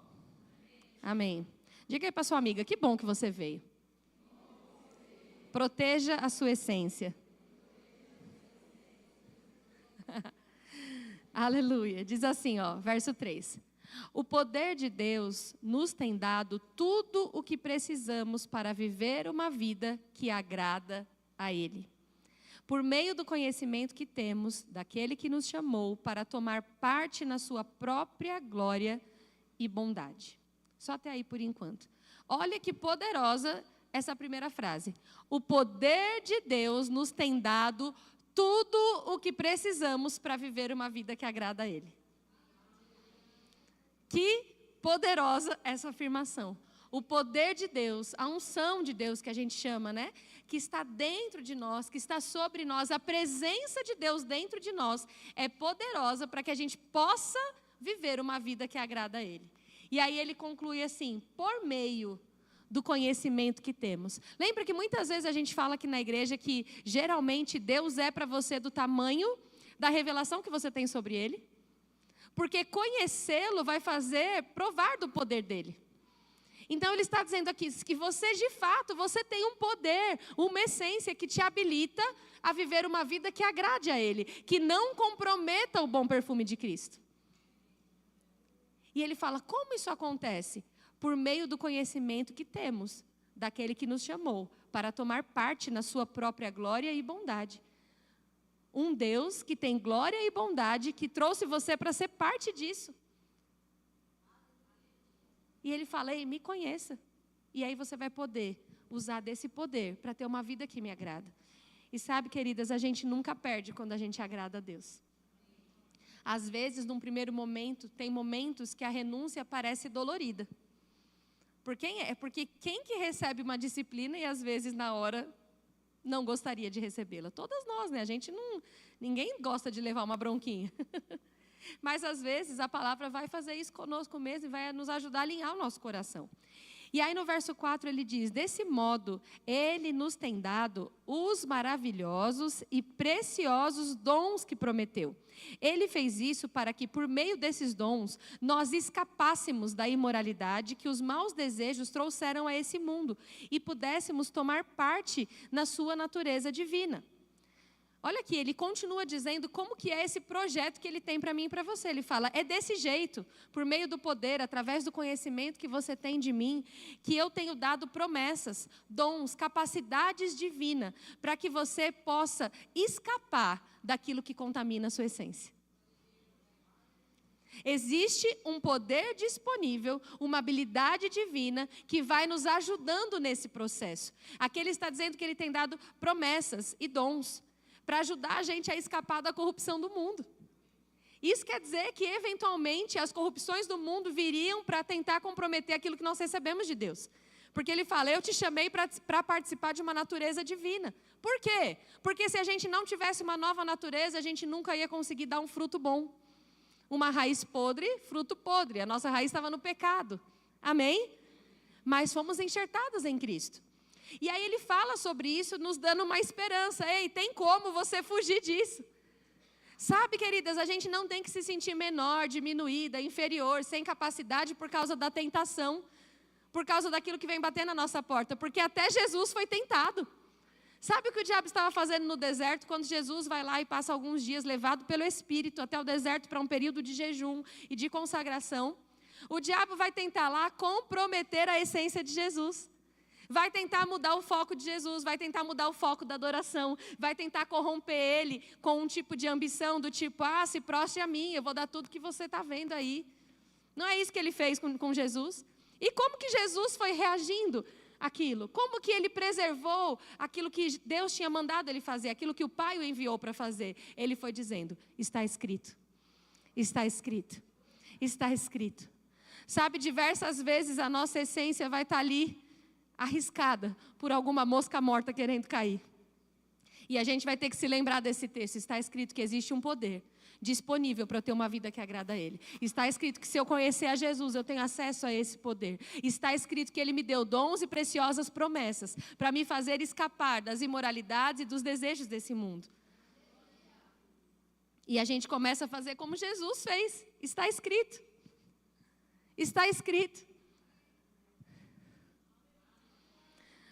Amém. Diga aí para sua amiga, que bom que você veio. Proteja a sua essência. Aleluia. Diz assim, ó, verso 3. O poder de Deus nos tem dado tudo o que precisamos para viver uma vida que agrada a Ele. Por meio do conhecimento que temos daquele que nos chamou para tomar parte na sua própria glória e bondade. Só até aí por enquanto. Olha que poderosa essa primeira frase. O poder de Deus nos tem dado tudo o que precisamos para viver uma vida que agrada a Ele. Que poderosa essa afirmação. O poder de Deus, a unção de Deus que a gente chama, né? Que está dentro de nós, que está sobre nós, a presença de Deus dentro de nós é poderosa para que a gente possa viver uma vida que agrada a Ele. E aí ele conclui assim, por meio do conhecimento que temos. Lembra que muitas vezes a gente fala aqui na igreja que geralmente Deus é para você do tamanho da revelação que você tem sobre Ele? Porque conhecê-lo vai fazer provar do poder dele. Então ele está dizendo aqui que você de fato, você tem um poder, uma essência que te habilita a viver uma vida que agrade a Ele, que não comprometa o bom perfume de Cristo. E ele fala, como isso acontece? Por meio do conhecimento que temos daquele que nos chamou para tomar parte na sua própria glória e bondade. Um Deus que tem glória e bondade, que trouxe você para ser parte disso. E ele fala, ei, me conheça. E aí você vai poder usar desse poder para ter uma vida que me agrada. E sabe, queridas, a gente nunca perde quando a gente agrada a Deus. Às vezes, num primeiro momento, tem momentos que a renúncia parece dolorida. Porque quem que recebe uma disciplina e às vezes na hora não gostaria de recebê-la? Todas nós, né? Ninguém gosta de levar uma bronquinha. Mas às vezes a palavra vai fazer isso conosco mesmo e vai nos ajudar a alinhar o nosso coração. E aí no verso 4 ele diz, desse modo Ele nos tem dado os maravilhosos e preciosos dons que prometeu. Ele fez isso para que por meio desses dons nós escapássemos da imoralidade que os maus desejos trouxeram a esse mundo e pudéssemos tomar parte na sua natureza divina. Olha aqui, ele continua dizendo como que é esse projeto que ele tem para mim e para você. Ele fala, é desse jeito, por meio do poder, através do conhecimento que você tem de mim, que eu tenho dado promessas, dons, capacidades divinas, para que você possa escapar daquilo que contamina a sua essência. Existe um poder disponível, uma habilidade divina que vai nos ajudando nesse processo. Aqui ele está dizendo que ele tem dado promessas e dons para ajudar a gente a escapar da corrupção do mundo. Isso quer dizer que, eventualmente, as corrupções do mundo viriam para tentar comprometer aquilo que nós recebemos de Deus. Porque ele fala, eu te chamei para participar de uma natureza divina. Por quê? Porque se a gente não tivesse uma nova natureza, a gente nunca ia conseguir dar um fruto bom. Uma raiz podre, fruto podre. A nossa raiz estava no pecado. Amém? Mas fomos enxertadas em Cristo. E aí ele fala sobre isso, nos dando uma esperança. Ei, tem como você fugir disso. Sabe, queridas, a gente não tem que se sentir menor, diminuída, inferior, sem capacidade por causa da tentação. Por causa daquilo que vem bater na nossa porta. Porque até Jesus foi tentado. Sabe o que o diabo estava fazendo no deserto, quando Jesus vai lá e passa alguns dias levado pelo Espírito até o deserto para um período de jejum e de consagração? O diabo vai tentar lá comprometer a essência de Jesus. Vai tentar mudar o foco de Jesus, vai tentar mudar o foco da adoração, vai tentar corromper ele com um tipo de ambição do tipo, se prostre a mim, eu vou dar tudo que você está vendo aí. Não é isso que ele fez com Jesus? E como que Jesus foi reagindo àquilo? Como que ele preservou aquilo que Deus tinha mandado ele fazer, aquilo que o Pai o enviou para fazer? Ele foi dizendo, está escrito, está escrito, está escrito. Sabe, diversas vezes a nossa essência vai estar ali, arriscada por alguma mosca morta querendo cair. E a gente vai ter que se lembrar desse texto. Está escrito que existe um poder disponível para eu ter uma vida que agrada a Ele. Está escrito que se eu conhecer a Jesus, eu tenho acesso a esse poder. Está escrito que Ele me deu dons e preciosas promessas para me fazer escapar das imoralidades e dos desejos desse mundo. E a gente começa a fazer como Jesus fez. Está escrito. Está escrito.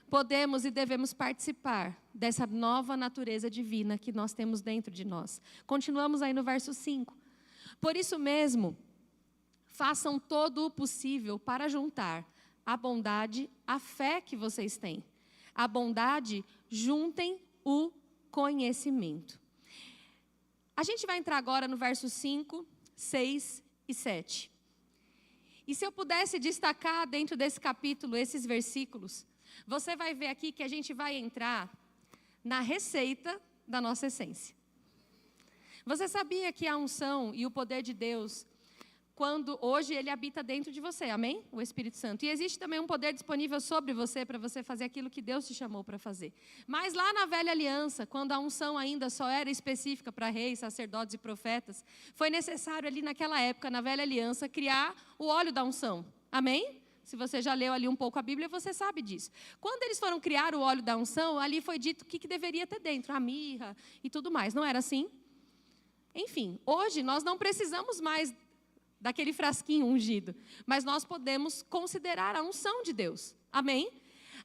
Podemos e devemos participar dessa nova natureza divina que nós temos dentro de nós. Continuamos aí no verso 5. Por isso mesmo, façam todo o possível para juntar a bondade à fé que vocês têm. A bondade, juntem o conhecimento. A gente vai entrar agora no verso 5, 6 e 7. E se eu pudesse destacar dentro desse capítulo, esses versículos, você vai ver aqui que a gente vai entrar na receita da nossa essência. Você sabia que a unção e o poder de Deus, quando hoje ele habita dentro de você, amém? O Espírito Santo. E existe também um poder disponível sobre você para você fazer aquilo que Deus te chamou para fazer. Mas lá na velha aliança, quando a unção ainda só era específica para reis, sacerdotes e profetas, foi necessário ali naquela época, na velha aliança, criar o óleo da unção, amém? Se você já leu ali um pouco a Bíblia, você sabe disso. Quando eles foram criar o óleo da unção, ali foi dito o que deveria ter dentro, a mirra e tudo mais, não era assim? Enfim, hoje nós não precisamos mais daquele frasquinho ungido, mas nós podemos considerar a unção de Deus, amém?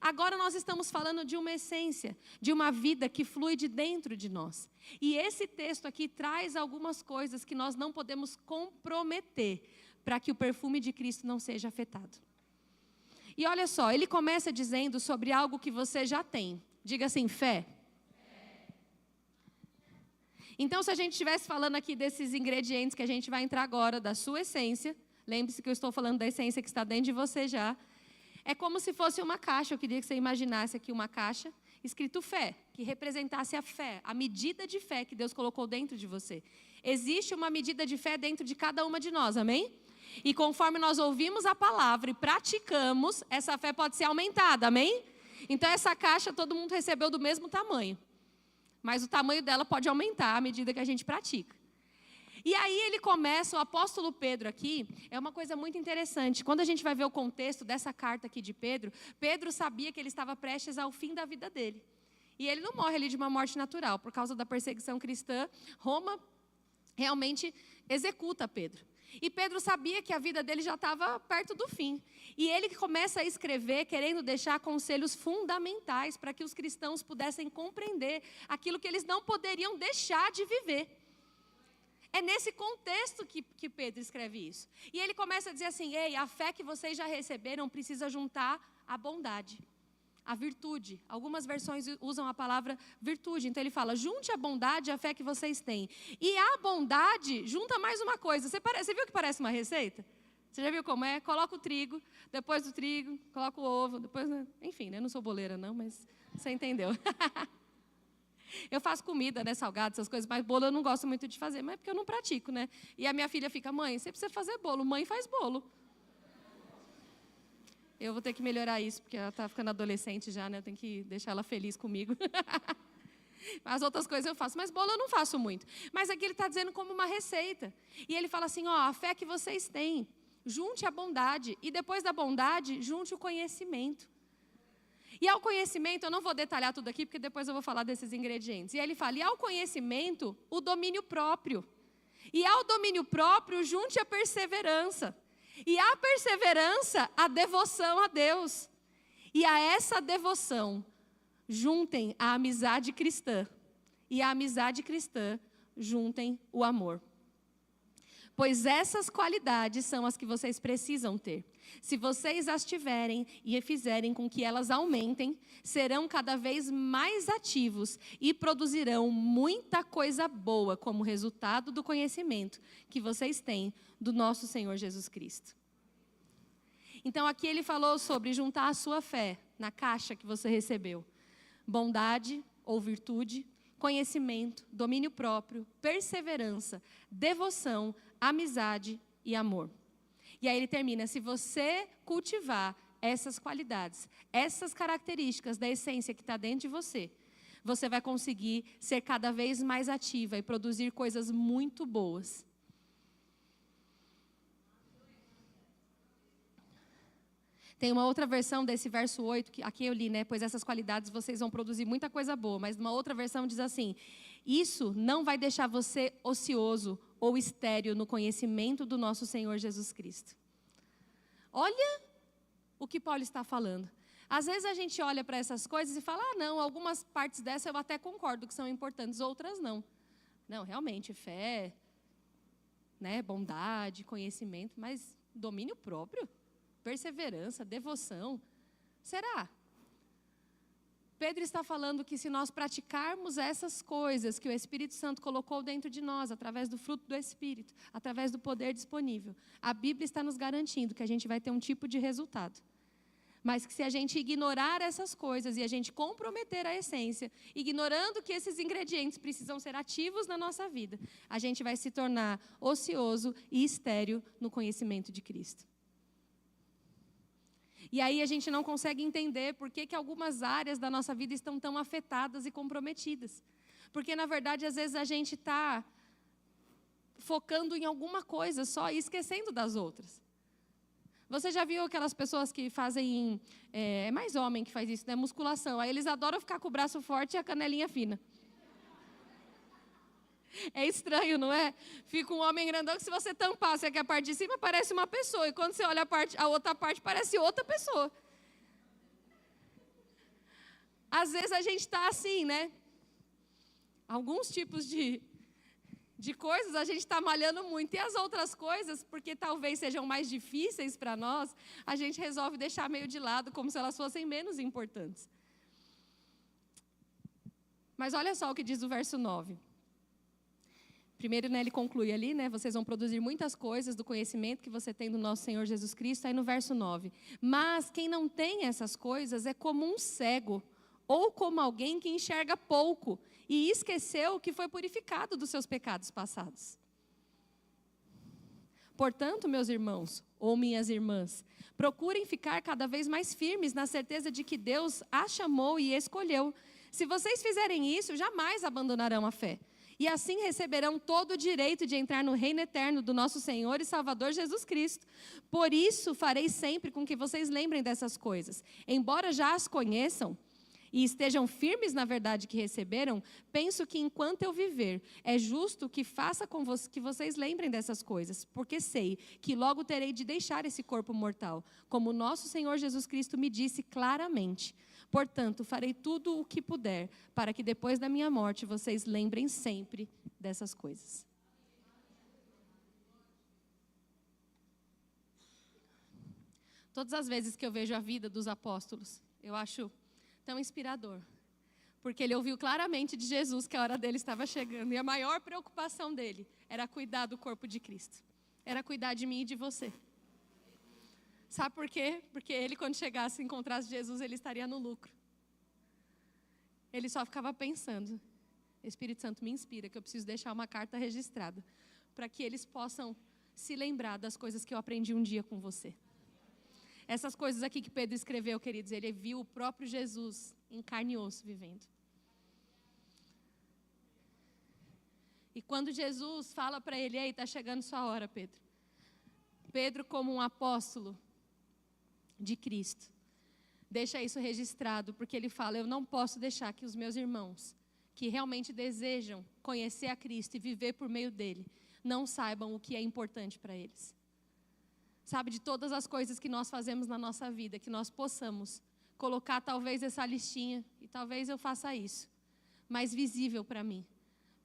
Agora nós estamos falando de uma essência, de uma vida que flui de dentro de nós. E esse texto aqui traz algumas coisas que nós não podemos comprometer para que o perfume de Cristo não seja afetado. E olha só, ele começa dizendo sobre algo que você já tem. Diga assim, fé. Então, se a gente estivesse falando aqui desses ingredientes que a gente vai entrar agora, da sua essência, lembre-se que eu estou falando da essência que está dentro de você já, é como se fosse uma caixa. Eu queria que você imaginasse aqui uma caixa, escrito fé, que representasse a fé, a medida de fé que Deus colocou dentro de você. Existe uma medida de fé dentro de cada uma de nós, amém? E conforme nós ouvimos a palavra e praticamos, essa fé pode ser aumentada, amém? Então, essa caixa todo mundo recebeu do mesmo tamanho. Mas o tamanho dela pode aumentar à medida que a gente pratica. E aí ele começa, o apóstolo Pedro aqui, é uma coisa muito interessante. Quando a gente vai ver o contexto dessa carta aqui de Pedro, Pedro sabia que ele estava prestes ao fim da vida dele. E ele não morre ali de uma morte natural. Por causa da perseguição cristã, Roma realmente executa Pedro. E Pedro sabia que a vida dele já estava perto do fim. E ele começa a escrever, querendo deixar conselhos fundamentais para que os cristãos pudessem compreender aquilo que eles não poderiam deixar de viver. É nesse contexto que Pedro escreve isso. E ele começa a dizer assim, ei, a fé que vocês já receberam precisa juntar a bondade, a virtude. Algumas versões usam a palavra virtude. Então ele fala, junte a bondade e a fé que vocês têm. E a bondade junta mais uma coisa. Você viu que parece uma receita? Você já viu como é? Coloca o trigo, depois do trigo, coloca o ovo, depois... Enfim, né? Eu não sou boleira não, mas você entendeu. Eu faço comida, né, salgado, essas coisas, mas bolo eu não gosto muito de fazer, mas é porque eu não pratico, né? E a minha filha fica, mãe, você precisa fazer bolo. Mãe faz bolo. Eu vou ter que melhorar isso, porque ela está ficando adolescente já, né? Eu tenho que deixar ela feliz comigo. As outras coisas eu faço, mas bolo eu não faço muito. Mas aqui ele está dizendo como uma receita. E ele fala assim, ó, a fé que vocês têm, junte a bondade. E depois da bondade, junte o conhecimento. E ao conhecimento, eu não vou detalhar tudo aqui, porque depois eu vou falar desses ingredientes. E ele fala, e ao conhecimento, o domínio próprio. E ao domínio próprio, junte a perseverança. E a perseverança, a devoção a Deus. E a essa devoção, juntem a amizade cristã. E a amizade cristã, juntem o amor. Pois essas qualidades são as que vocês precisam ter. Se vocês as tiverem e fizerem com que elas aumentem, serão cada vez mais ativos e produzirão muita coisa boa como resultado do conhecimento que vocês têm do nosso Senhor Jesus Cristo. Então aqui ele falou sobre juntar a sua fé na caixa que você recebeu. Bondade ou virtude, conhecimento, domínio próprio, perseverança, devoção, amizade e amor. E aí ele termina, se você cultivar essas qualidades, essas características da essência que está dentro de você, você vai conseguir ser cada vez mais ativa e produzir coisas muito boas. Tem uma outra versão desse verso 8, que aqui eu li, né? Pois essas qualidades vocês vão produzir muita coisa boa. Mas uma outra versão diz assim, isso não vai deixar você ocioso ou estéril no conhecimento do nosso Senhor Jesus Cristo. Olha o que Paulo está falando. Às vezes a gente olha para essas coisas e fala, não, algumas partes dessa eu até concordo que são importantes, outras não. Não, realmente, fé, né? Bondade, conhecimento, mas domínio próprio, perseverança, devoção. Será? Pedro está falando que se nós praticarmos essas coisas que o Espírito Santo colocou dentro de nós, através do fruto do Espírito, através do poder disponível, a Bíblia está nos garantindo que a gente vai ter um tipo de resultado. Mas que se a gente ignorar essas coisas e a gente comprometer a essência, ignorando que esses ingredientes precisam ser ativos na nossa vida, a gente vai se tornar ocioso e estéril no conhecimento de Cristo. E aí a gente não consegue entender por que algumas áreas da nossa vida estão tão afetadas e comprometidas. Porque, na verdade, às vezes a gente está focando em alguma coisa só e esquecendo das outras. Você já viu aquelas pessoas que fazem, é mais homem que faz isso, né? Musculação. Aí eles adoram ficar com o braço forte e a canelinha fina. É estranho, não é? Fica um homem grandão que se você tampasse aqui a parte de cima, parece uma pessoa. E quando você olha a outra parte, parece outra pessoa. Às vezes a gente está assim, né? Alguns tipos de coisas a gente está malhando muito. E as outras coisas, porque talvez sejam mais difíceis para nós, a gente resolve deixar meio de lado, como se elas fossem menos importantes. Mas olha só o que diz o verso 9. Primeiro, né, ele conclui ali, né, vocês vão produzir muitas coisas do conhecimento que você tem do nosso Senhor Jesus Cristo. Aí no verso 9. Mas quem não tem essas coisas é como um cego, ou como alguém que enxerga pouco e esqueceu que foi purificado dos seus pecados passados. Portanto, meus irmãos, ou minhas irmãs, procurem ficar cada vez mais firmes na certeza de que Deus a chamou e escolheu. Se vocês fizerem isso, jamais abandonarão a fé. E assim receberão todo o direito de entrar no reino eterno do nosso Senhor e Salvador Jesus Cristo. Por isso, farei sempre com que vocês lembrem dessas coisas. Embora já as conheçam e estejam firmes na verdade que receberam, penso que enquanto eu viver, é justo que faça que vocês lembrem dessas coisas, porque sei que logo terei de deixar esse corpo mortal, como o nosso Senhor Jesus Cristo me disse claramente. Portanto, farei tudo o que puder, para que depois da minha morte vocês lembrem sempre dessas coisas. Todas as vezes que eu vejo a vida dos apóstolos, eu acho tão inspirador. Porque ele ouviu claramente de Jesus que a hora dele estava chegando. E a maior preocupação dele era cuidar do corpo de Cristo. Era cuidar de mim e de você. Sabe por quê? Porque ele, quando chegasse e encontrasse Jesus, ele estaria no lucro. Ele só ficava pensando, Espírito Santo me inspira, que eu preciso deixar uma carta registrada, para que eles possam se lembrar das coisas que eu aprendi um dia com você. Essas coisas aqui que Pedro escreveu, queridos, ele viu o próprio Jesus em carne e osso vivendo. E quando Jesus fala para ele, ei, está chegando sua hora, Pedro. Pedro, como um apóstolo de Cristo, deixa isso registrado, porque ele fala, eu não posso deixar que os meus irmãos, que realmente desejam conhecer a Cristo e viver por meio dele, não saibam o que é importante para eles. Sabe, de todas as coisas que nós fazemos na nossa vida, que nós possamos colocar talvez essa listinha, e talvez eu faça isso, mais visível para mim,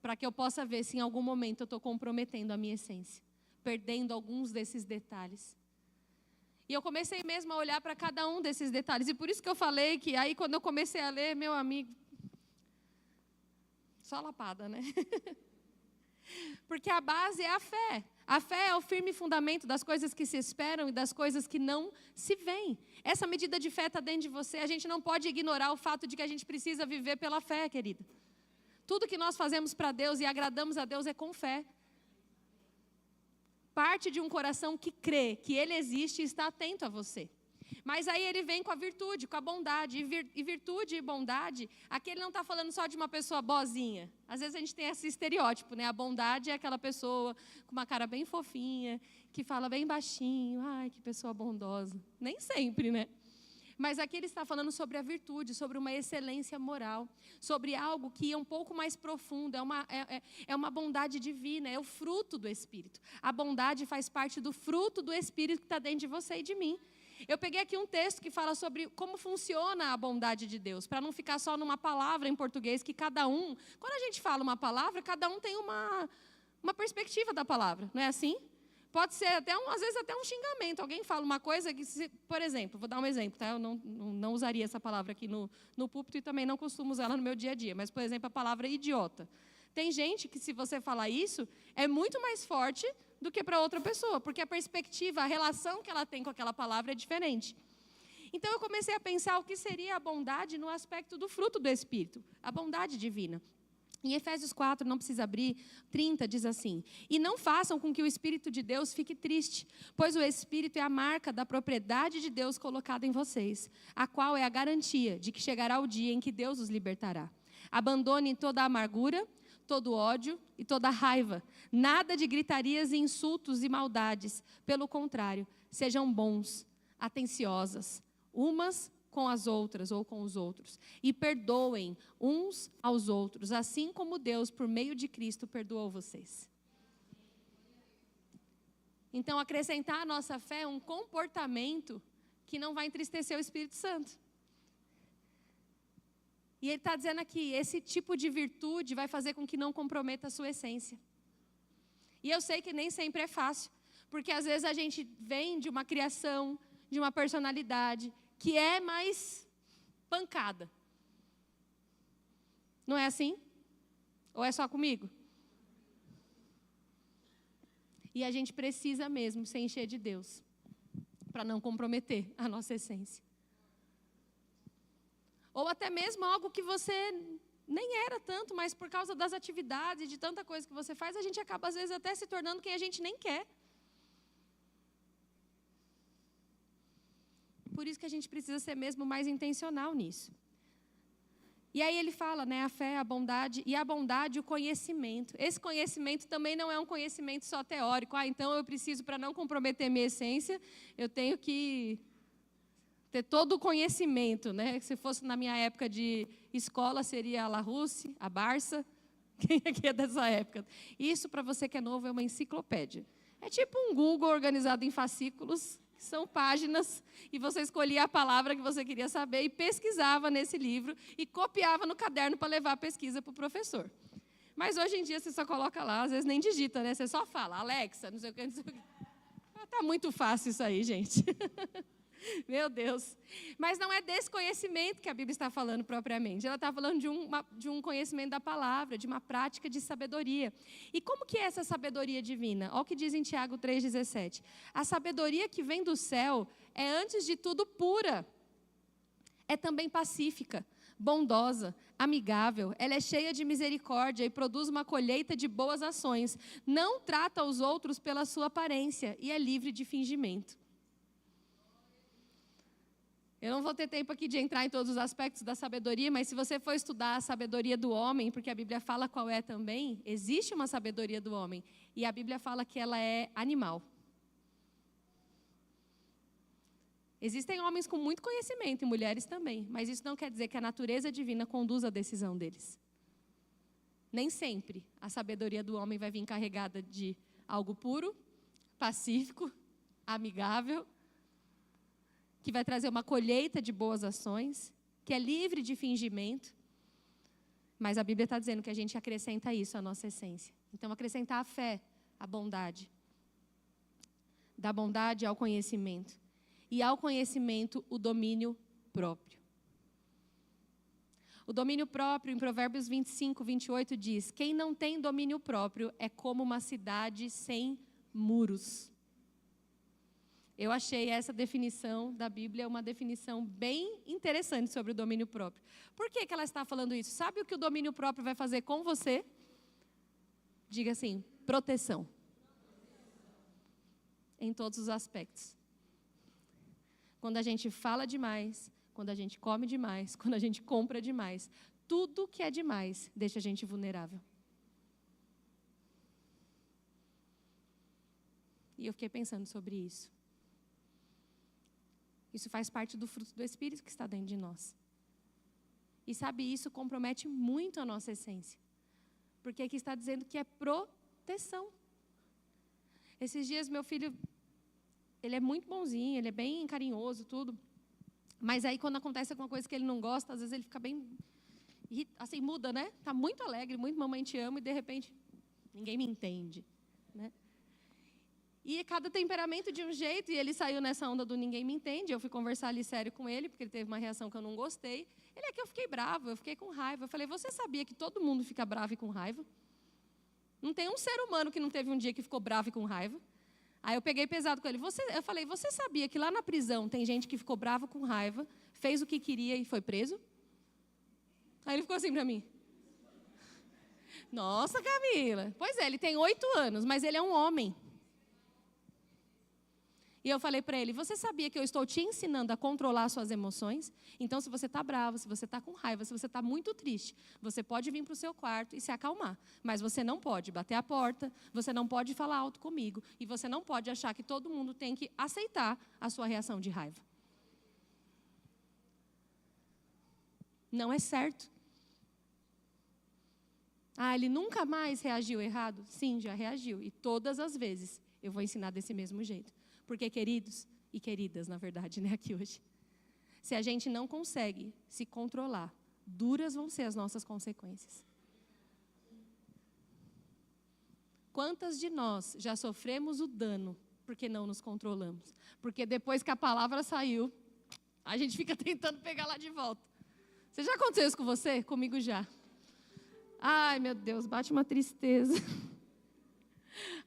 para que eu possa ver se em algum momento eu estou comprometendo a minha essência, perdendo alguns desses detalhes. E eu comecei mesmo a olhar para cada um desses detalhes. E por isso que eu falei que aí quando eu comecei a ler, meu amigo, só lapada, né? Porque a base é a fé. A fé é o firme fundamento das coisas que se esperam e das coisas que não se veem. Essa medida de fé está dentro de você. A gente não pode ignorar o fato de que a gente precisa viver pela fé, querida. Tudo que nós fazemos para Deus e agradamos a Deus é com fé. Parte de um coração que crê que Ele existe e está atento a você. Mas aí ele vem com a virtude, com a bondade. E virtude e bondade, aqui ele não está falando só de uma pessoa boazinha. Às vezes a gente tem esse estereótipo, né? A bondade é aquela pessoa com uma cara bem fofinha, que fala bem baixinho. Ai, que pessoa bondosa. Nem sempre, né? Mas aqui ele está falando sobre a virtude, sobre uma excelência moral, sobre algo que é um pouco mais profundo, é uma bondade divina, é o fruto do Espírito. A bondade faz parte do fruto do Espírito que está dentro de você e de mim. Eu peguei aqui um texto que fala sobre como funciona a bondade de Deus, para não ficar só numa palavra em português, que cada um, quando a gente fala uma palavra, cada um tem uma perspectiva da palavra, não é assim? Pode ser até às vezes até um xingamento. Alguém fala uma coisa que, por exemplo, vou dar um exemplo, tá? Eu não usaria essa palavra aqui no púlpito e também não costumo usá-la no meu dia a dia. Mas, por exemplo, a palavra idiota. Tem gente que, se você falar isso, é muito mais forte do que para outra pessoa, porque a perspectiva, a relação que ela tem com aquela palavra é diferente. Então, eu comecei a pensar o que seria a bondade no aspecto do fruto do Espírito, a bondade divina. Em Efésios 4, não precisa abrir, 30 diz assim: e não façam com que o Espírito de Deus fique triste, pois o Espírito é a marca da propriedade de Deus colocada em vocês, a qual é a garantia de que chegará o dia em que Deus os libertará. Abandonem toda a amargura, todo ódio e toda raiva, nada de gritarias e insultos e maldades, pelo contrário, sejam bons, atenciosas, umas com as outras ou com os outros, e perdoem uns aos outros, assim como Deus, por meio de Cristo, perdoou vocês. Então, acrescentar à nossa fé um comportamento que não vai entristecer o Espírito Santo. E ele está dizendo aqui, esse tipo de virtude vai fazer com que não comprometa a sua essência. E eu sei que nem sempre é fácil, porque às vezes a gente vem de uma criação, de uma personalidade que é mais pancada. Não é assim? Ou é só comigo? E a gente precisa mesmo se encher de Deus, para não comprometer a nossa essência. Ou até mesmo algo que você nem era tanto, mas por causa das atividades, de tanta coisa que você faz, a gente acaba às vezes até se tornando quem a gente nem quer. Por isso que a gente precisa ser mesmo mais intencional nisso. E aí ele fala, né, a fé, a bondade, e a bondade, o conhecimento. Esse conhecimento também não é um conhecimento só teórico. Então eu preciso, para não comprometer minha essência, eu tenho que ter todo o conhecimento, né? Se fosse na minha época de escola, seria a Larousse, a Barça. Quem aqui é dessa época? Isso, para você que é novo, é uma enciclopédia. É tipo um Google organizado em fascículos. São páginas, e você escolhia a palavra que você queria saber e pesquisava nesse livro e copiava no caderno para levar a pesquisa para o professor. Mas hoje em dia você só coloca lá, às vezes nem digita, né? Você só fala, Alexa, não sei o que, não sei o que. Está muito fácil isso aí, gente. Meu Deus. Mas não é desse conhecimento que a Bíblia está falando propriamente. Ela está falando de um conhecimento da palavra, de uma prática de sabedoria. E como que é essa sabedoria divina? Olha o que diz em Tiago 3,17. A sabedoria que vem do céu é, antes de tudo, pura. É também pacífica, bondosa, amigável. Ela é cheia de misericórdia e produz uma colheita de boas ações. Não trata os outros pela sua aparência e é livre de fingimento. Eu não vou ter tempo aqui de entrar em todos os aspectos da sabedoria, mas se você for estudar a sabedoria do homem, porque a Bíblia fala qual é também, existe uma sabedoria do homem. E a Bíblia fala que ela é animal. Existem homens com muito conhecimento e mulheres também, mas isso não quer dizer que a natureza divina conduza a decisão deles. Nem sempre a sabedoria do homem vai vir carregada de algo puro, pacífico, amigável, que vai trazer uma colheita de boas ações, que é livre de fingimento. Mas a Bíblia está dizendo que a gente acrescenta isso à nossa essência. Então, acrescentar a fé, a bondade. Da bondade ao conhecimento. E ao conhecimento, o domínio próprio. O domínio próprio, em Provérbios 25, 28, diz: quem não tem domínio próprio é como uma cidade sem muros. Eu achei essa definição da Bíblia uma definição bem interessante sobre o domínio próprio. Por que ela está falando isso? Sabe o que o domínio próprio vai fazer com você? Diga assim, proteção. Em todos os aspectos. Quando a gente fala demais, quando a gente come demais, quando a gente compra demais, tudo que é demais deixa a gente vulnerável. E eu fiquei pensando sobre isso. Isso faz parte do fruto do Espírito que está dentro de nós. E sabe, isso compromete muito a nossa essência. Porque aqui está dizendo que é proteção. Esses dias meu filho, ele é muito bonzinho, ele é bem carinhoso, tudo. Mas aí quando acontece alguma coisa que ele não gosta, às vezes ele fica bem, assim, muda, né? Está muito alegre, muito mamãe te ama, e de repente, ninguém me entende, né? E cada temperamento de um jeito, e ele saiu nessa onda do ninguém me entende. Eu fui conversar ali sério com ele, porque ele teve uma reação que eu não gostei. Ele é que eu fiquei bravo, eu fiquei com raiva. Eu falei, você sabia que todo mundo fica bravo e com raiva? Não tem um ser humano que não teve um dia que ficou bravo e com raiva. Aí eu peguei pesado com ele. Eu falei, você sabia que lá na prisão tem gente que ficou bravo com raiva, fez o que queria e foi preso? Aí ele ficou assim para mim. Nossa, Camila. Pois é, ele tem 8 anos, mas ele é um homem. E eu falei para ele, você sabia que eu estou te ensinando a controlar suas emoções? Então, se você está bravo, se você está com raiva, se você está muito triste, você pode vir para o seu quarto e se acalmar. Mas você não pode bater a porta, você não pode falar alto comigo. E você não pode achar que todo mundo tem que aceitar a sua reação de raiva. Não é certo. Ah, ele nunca mais reagiu errado? Sim, já reagiu. E todas as vezes eu vou ensinar desse mesmo jeito. Porque, queridos e queridas, na verdade, né, aqui hoje, se a gente não consegue se controlar, duras vão ser as nossas consequências. Quantas de nós já sofremos o dano porque não nos controlamos? Porque depois que a palavra saiu, a gente fica tentando pegar lá de volta. Você já aconteceu isso com você? Comigo já. Ai, meu Deus, bate uma tristeza.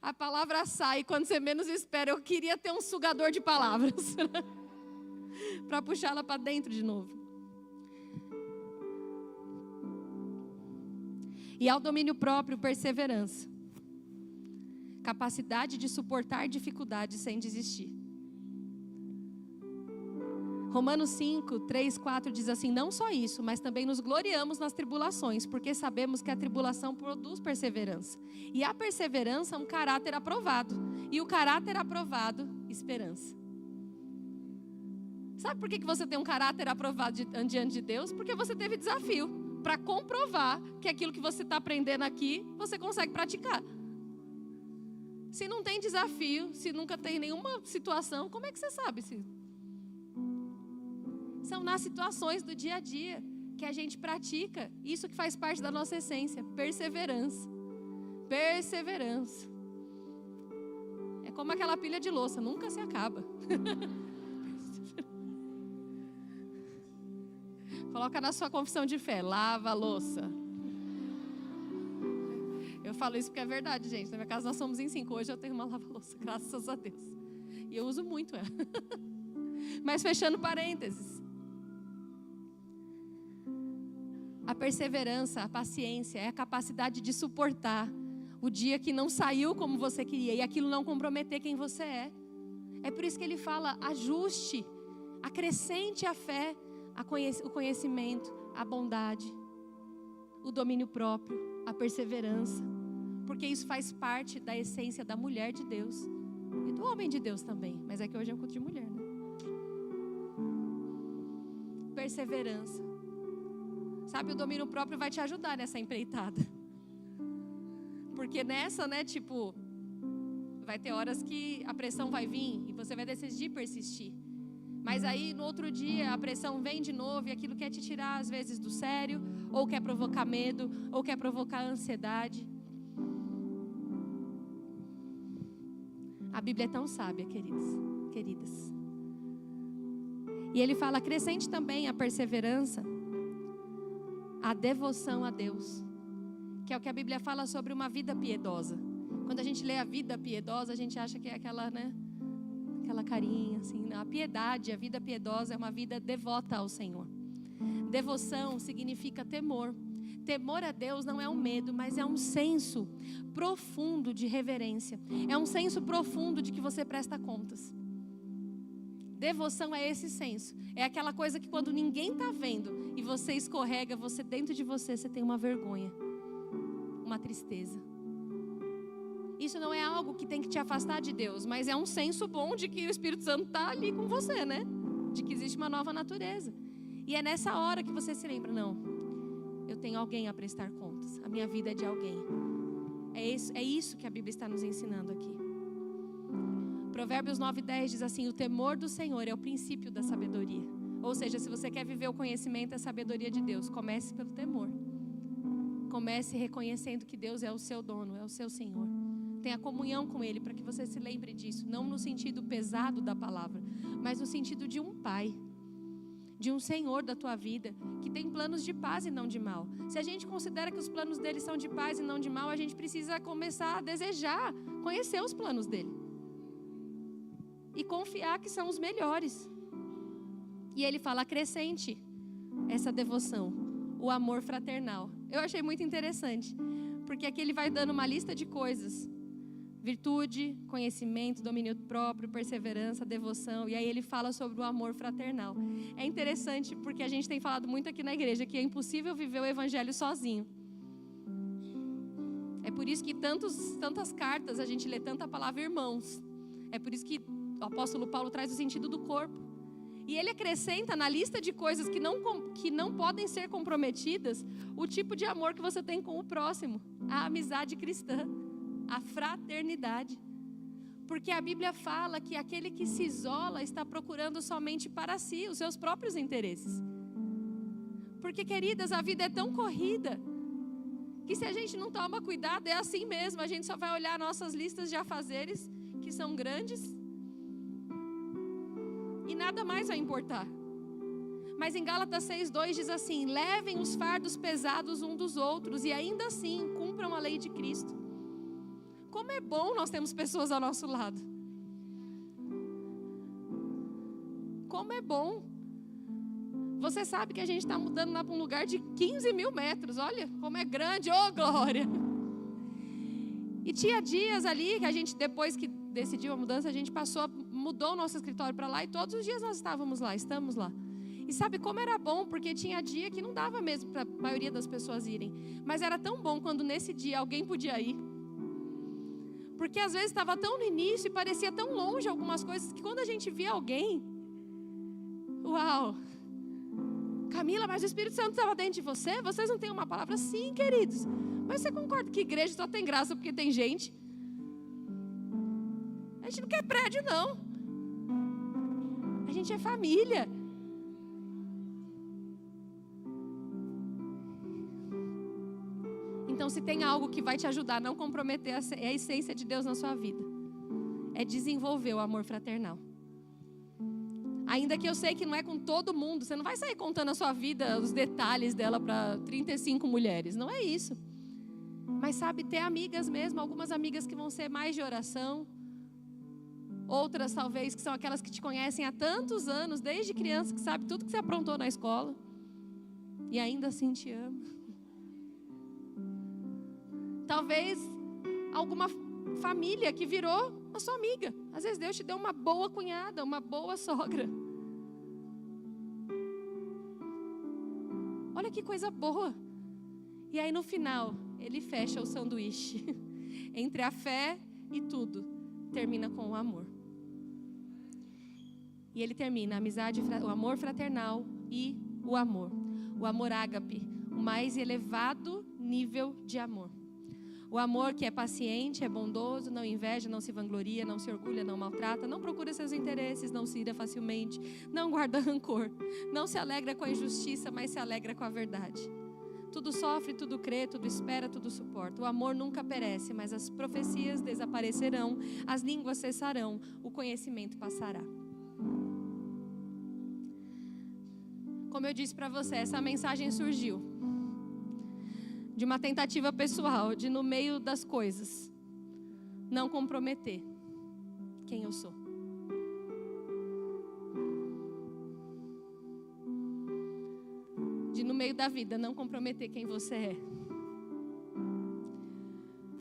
A palavra sai, quando você menos espera. Eu queria ter um sugador de palavras para puxá-la para dentro de novo. E ao domínio próprio, perseverança. Capacidade de suportar dificuldades sem desistir. Romanos 5, 3, 4 diz assim, não só isso, mas também nos gloriamos nas tribulações, porque sabemos que a tribulação produz perseverança. E a perseverança é um caráter aprovado. E o caráter aprovado, esperança. Sabe por que você tem um caráter aprovado diante de Deus? Porque você teve desafio para comprovar que aquilo que você está aprendendo aqui, você consegue praticar. Se não tem desafio, se nunca tem nenhuma situação, como é que você sabe se... São nas situações do dia a dia que a gente pratica isso que faz parte da nossa essência, perseverança. Perseverança. É como aquela pilha de louça, nunca se acaba. Coloca na sua confissão de fé, lava a louça. Eu falo isso porque é verdade, gente. Na minha casa nós somos em 5, hoje eu tenho uma lava-louça, graças a Deus. E eu uso muito ela. Mas fechando parênteses. A perseverança, a paciência, é a capacidade de suportar o dia que não saiu como você queria e aquilo não comprometer quem você é. É por isso que ele fala, ajuste, acrescente a fé, o conhecimento, a bondade, o domínio próprio, a perseverança. Porque isso faz parte da essência da mulher de Deus e do homem de Deus também. Mas é que hoje é um culto de mulher, né? Perseverança. Sabe, o domínio próprio vai te ajudar nessa empreitada. Porque nessa, né, tipo, vai ter horas que a pressão vai vir e você vai decidir persistir. Mas aí, no outro dia, a pressão vem de novo e aquilo quer te tirar, às vezes, do sério, ou quer provocar medo, ou quer provocar ansiedade. A Bíblia é tão sábia, queridas. E ele fala, acrescente também a perseverança, a devoção a Deus, que é o que a Bíblia fala sobre uma vida piedosa. Quando a gente lê a vida piedosa, a gente acha que é aquela, né, aquela carinha assim. A piedade, a vida piedosa é uma vida devota ao Senhor. Devoção significa temor. Temor a Deus não é um medo, mas é um senso profundo de reverência. É um senso profundo de que você presta contas. Devoção é esse senso. É aquela coisa que quando ninguém está vendo e você escorrega, você dentro de você tem uma vergonha, uma tristeza. Isso não é algo que tem que te afastar de Deus, mas é um senso bom de que o Espírito Santo está ali com você, né? De que existe uma nova natureza. E é nessa hora que você se lembra, não, eu tenho alguém a prestar contas. A minha vida é de alguém. É isso que a Bíblia está nos ensinando aqui. Provérbios 9:10 diz assim, o temor do Senhor é o princípio da sabedoria. Ou seja, se você quer viver o conhecimento e a sabedoria de Deus, comece pelo temor. Comece reconhecendo que Deus é o seu dono, é o seu Senhor. Tenha comunhão com Ele para que você se lembre disso. Não no sentido pesado da palavra, mas no sentido de um pai, de um Senhor da tua vida, que tem planos de paz e não de mal. Se a gente considera que os planos dele são de paz e não de mal, a gente precisa começar a desejar conhecer os planos dele e confiar que são os melhores. E ele fala: acrescente essa devoção, o amor fraternal. Eu achei muito interessante, porque aqui ele vai dando uma lista de coisas: virtude, conhecimento, domínio próprio, perseverança, devoção. E aí ele fala sobre o amor fraternal. É interessante porque a gente tem falado muito aqui na igreja que é impossível viver o evangelho sozinho. É por isso que tantas cartas a gente lê tanta palavra irmãos. É por isso que o apóstolo Paulo traz o sentido do corpo. E ele acrescenta na lista de coisas que não podem ser comprometidas o tipo de amor que você tem com o próximo, a amizade cristã, a fraternidade. Porque a Bíblia fala que aquele que se isola está procurando somente para si, os seus próprios interesses. Porque, queridas, a vida é tão corrida que se a gente não toma cuidado, é assim mesmo. A gente só vai olhar nossas listas de afazeres, que são grandes, e nada mais vai importar. Mas em Gálatas 6:2 diz assim: levem os fardos pesados uns dos outros e ainda assim cumpram a lei de Cristo. Como é bom nós termos pessoas ao nosso lado. Como é bom. Você sabe que a gente está mudando lá para um lugar de 15 mil metros. Olha como é grande, ô glória. E tinha dias ali que a gente, depois que decidiu a mudança, a gente mudou o nosso escritório para lá, e todos os dias nós estamos lá. E sabe como era bom? Porque tinha dia que não dava mesmo para a maioria das pessoas irem. Mas era tão bom quando nesse dia alguém podia ir. Porque às vezes estava tão no início e parecia tão longe algumas coisas, que quando a gente via alguém, uau! Camila, mas o Espírito Santo estava dentro de você? Vocês não têm uma palavra? Sim, queridos. Mas você concorda que igreja só tem graça porque tem gente? A gente não quer prédio, não. A gente é família. Então, se tem algo que vai te ajudar a não comprometer a essência de Deus na sua vida, é desenvolver o amor fraternal. Ainda que eu sei que não é com todo mundo, você não vai sair contando a sua vida, os detalhes dela para 35 mulheres, não é isso. Mas sabe, ter amigas mesmo, algumas amigas que vão ser mais de oração, outras talvez que são aquelas que te conhecem há tantos anos, desde criança, que sabe tudo que você aprontou na escola e ainda assim te ama. Talvez alguma família que virou a sua amiga. Às vezes Deus te deu uma boa cunhada, uma boa sogra. Olha que coisa boa. E aí no final, ele fecha o sanduíche. Entre a fé e tudo, termina com o amor. E ele termina a amizade, o amor fraternal e o amor. O amor ágape, o mais elevado nível de amor. O amor que é paciente, é bondoso, não inveja, não se vangloria, não se orgulha, não maltrata, não procura seus interesses, não se ira facilmente, não guarda rancor, não se alegra com a injustiça, mas se alegra com a verdade. Tudo sofre, tudo crê, tudo espera, tudo suporta. O amor nunca perece, mas as profecias desaparecerão, as línguas cessarão, o conhecimento passará. Como eu disse para você, essa mensagem surgiu de uma tentativa pessoal, de no meio das coisas, não comprometer quem eu sou. De no meio da vida, não comprometer quem você é.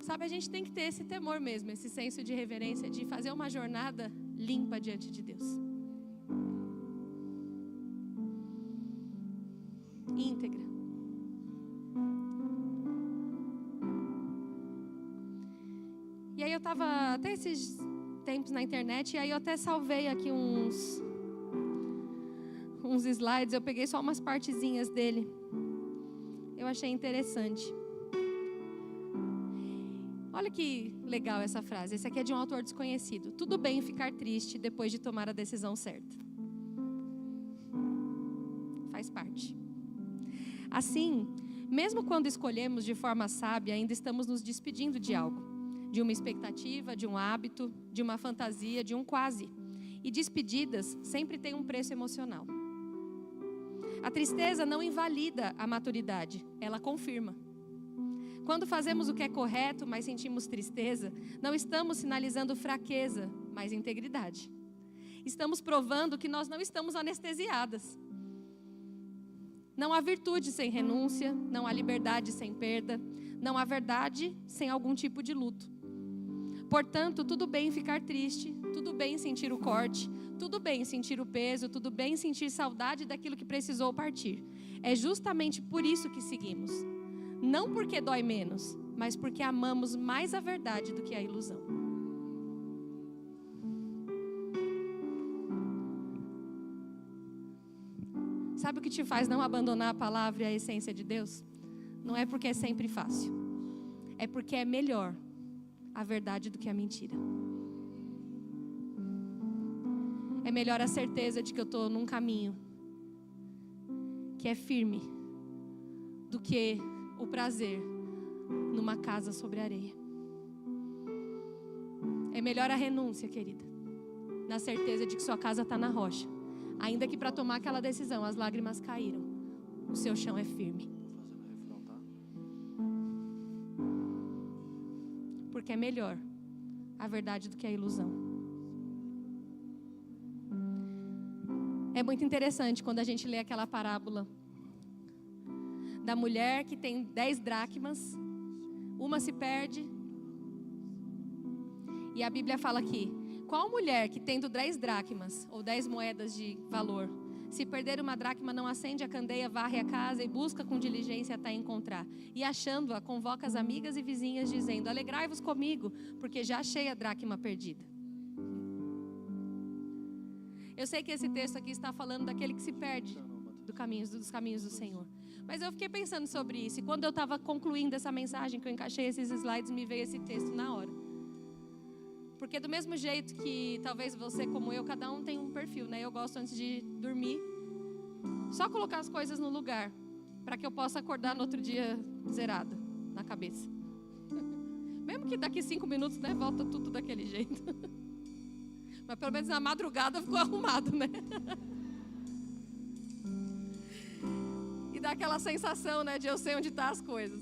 Sabe, a gente tem que ter esse temor mesmo, esse senso de reverência, de fazer uma jornada limpa diante de Deus. Íntegra. E aí eu estava até esses tempos na internet, e aí eu até salvei aqui uns slides, eu peguei só umas partezinhas dele. Eu achei interessante. Olha que legal essa frase, esse aqui é de um autor desconhecido. Tudo bem ficar triste depois de tomar a decisão certa. Faz parte. Assim, Mesmo quando escolhemos de forma sábia, ainda estamos nos despedindo de algo. De uma expectativa, de um hábito, de uma fantasia, de um quase. E despedidas sempre têm um preço emocional. A tristeza não invalida a maturidade, ela confirma. Quando fazemos o que é correto, mas sentimos tristeza, não estamos sinalizando fraqueza, mas integridade. Estamos provando que nós não estamos anestesiadas. Não há virtude sem renúncia, não há liberdade sem perda, não há verdade sem algum tipo de luto. Portanto, tudo bem ficar triste, tudo bem sentir o corte, tudo bem sentir o peso, tudo bem sentir saudade daquilo que precisou partir. É justamente por isso que seguimos. Não porque dói menos, mas porque amamos mais a verdade do que a ilusão. Sabe o que te faz não abandonar a palavra e a essência de Deus? Não é porque é sempre fácil. É porque é melhor a verdade do que a mentira. É melhor a certeza de que eu estou num caminho que é firme do que o prazer numa casa sobre areia. É melhor a renúncia, querida, na certeza de que sua casa está na rocha. Ainda que para tomar aquela decisão as lágrimas caíram, o seu chão é firme. Porque é melhor a verdade do que a ilusão. É muito interessante quando a gente lê aquela parábola da mulher que tem 10 dracmas, uma se perde, e a Bíblia fala aqui: qual mulher que tendo 10 dracmas, ou 10 moedas de valor, se perder uma dracma, não acende a candeia, varre a casa e busca com diligência até encontrar? E achando-a, convoca as amigas e vizinhas, dizendo: alegrai-vos comigo, porque já achei a dracma perdida. Eu sei que esse texto aqui está falando daquele que se perde dos caminhos do Senhor. Mas eu fiquei pensando sobre isso, e quando eu estava concluindo essa mensagem, que eu encaixei esses slides, me veio esse texto na hora. Porque do mesmo jeito que talvez você como eu, cada um tem um perfil, né? Eu gosto antes de dormir, só colocar as coisas no lugar, para que eu possa acordar no outro dia zerada na cabeça. Mesmo que daqui 5 minutos, né, volta tudo daquele jeito. Mas pelo menos na madrugada ficou arrumado, né? E dá aquela sensação, né, de eu sei onde estão as coisas.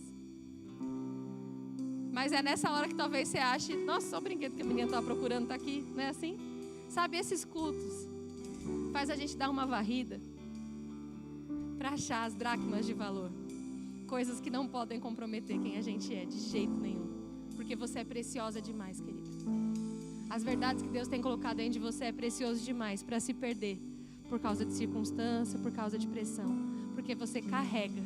Mas é nessa hora que talvez você ache: nossa, só o brinquedo que a menina estava procurando está aqui, não é assim? Sabe, esses cultos faz a gente dar uma varrida para achar as dracmas de valor. Coisas que não podem comprometer quem a gente é, de jeito nenhum. Porque você é preciosa demais, querida. As verdades que Deus tem colocado dentro de você é precioso demais para se perder por causa de circunstância, por causa de pressão. Porque você carrega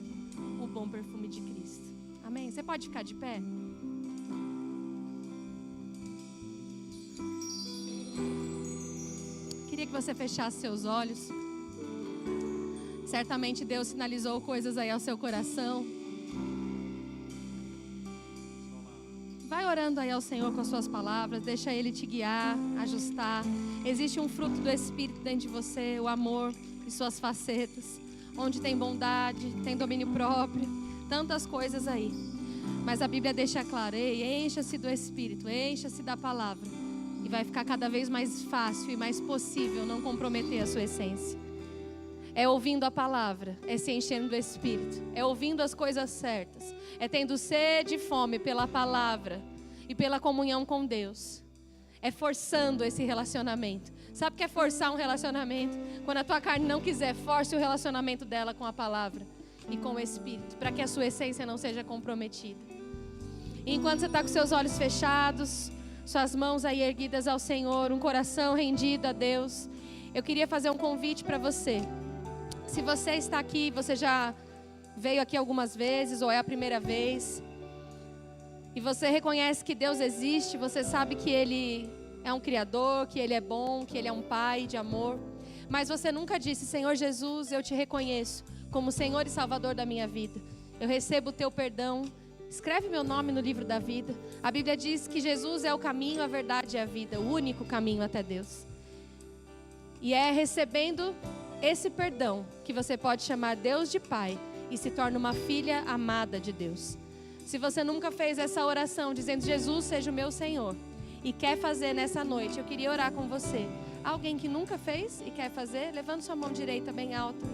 o bom perfume de Cristo. Amém? Você pode ficar de pé? Queria que você fechasse seus olhos. Certamente Deus sinalizou coisas aí ao seu coração. Vai orando aí ao Senhor com as suas palavras. Deixa Ele te guiar, ajustar. Existe um fruto do Espírito dentro de você, o amor e suas facetas. Onde tem bondade, tem domínio próprio, tantas coisas aí. Mas a Bíblia deixa claro: encha-se do Espírito, encha-se da palavra. E vai ficar cada vez mais fácil e mais possível não comprometer a sua essência. É ouvindo a palavra, é se enchendo do Espírito, é ouvindo as coisas certas, é tendo sede e fome pela palavra e pela comunhão com Deus. É forçando esse relacionamento. Sabe o que é forçar um relacionamento? Quando a tua carne não quiser, force o relacionamento dela com a palavra e com o Espírito, para que a sua essência não seja comprometida. E enquanto você está com seus olhos fechados, suas mãos aí erguidas ao Senhor, um coração rendido a Deus, eu queria fazer um convite para você. Se você está aqui, você já veio aqui algumas vezes ou é a primeira vez, e você reconhece que Deus existe, você sabe que Ele é um Criador, que Ele é bom, que Ele é um Pai de amor, mas você nunca disse: Senhor Jesus, eu te reconheço como Senhor e Salvador da minha vida. Eu recebo o teu perdão. Escreve meu nome no livro da vida. A Bíblia diz que Jesus é o caminho, a verdade e a vida, o único caminho até Deus. E é recebendo esse perdão que você pode chamar Deus de Pai e se torna uma filha amada de Deus. Se você nunca fez essa oração dizendo Jesus seja o meu Senhor e quer fazer nessa noite, eu queria orar com você. Alguém que nunca fez e quer fazer, levante sua mão direita bem alta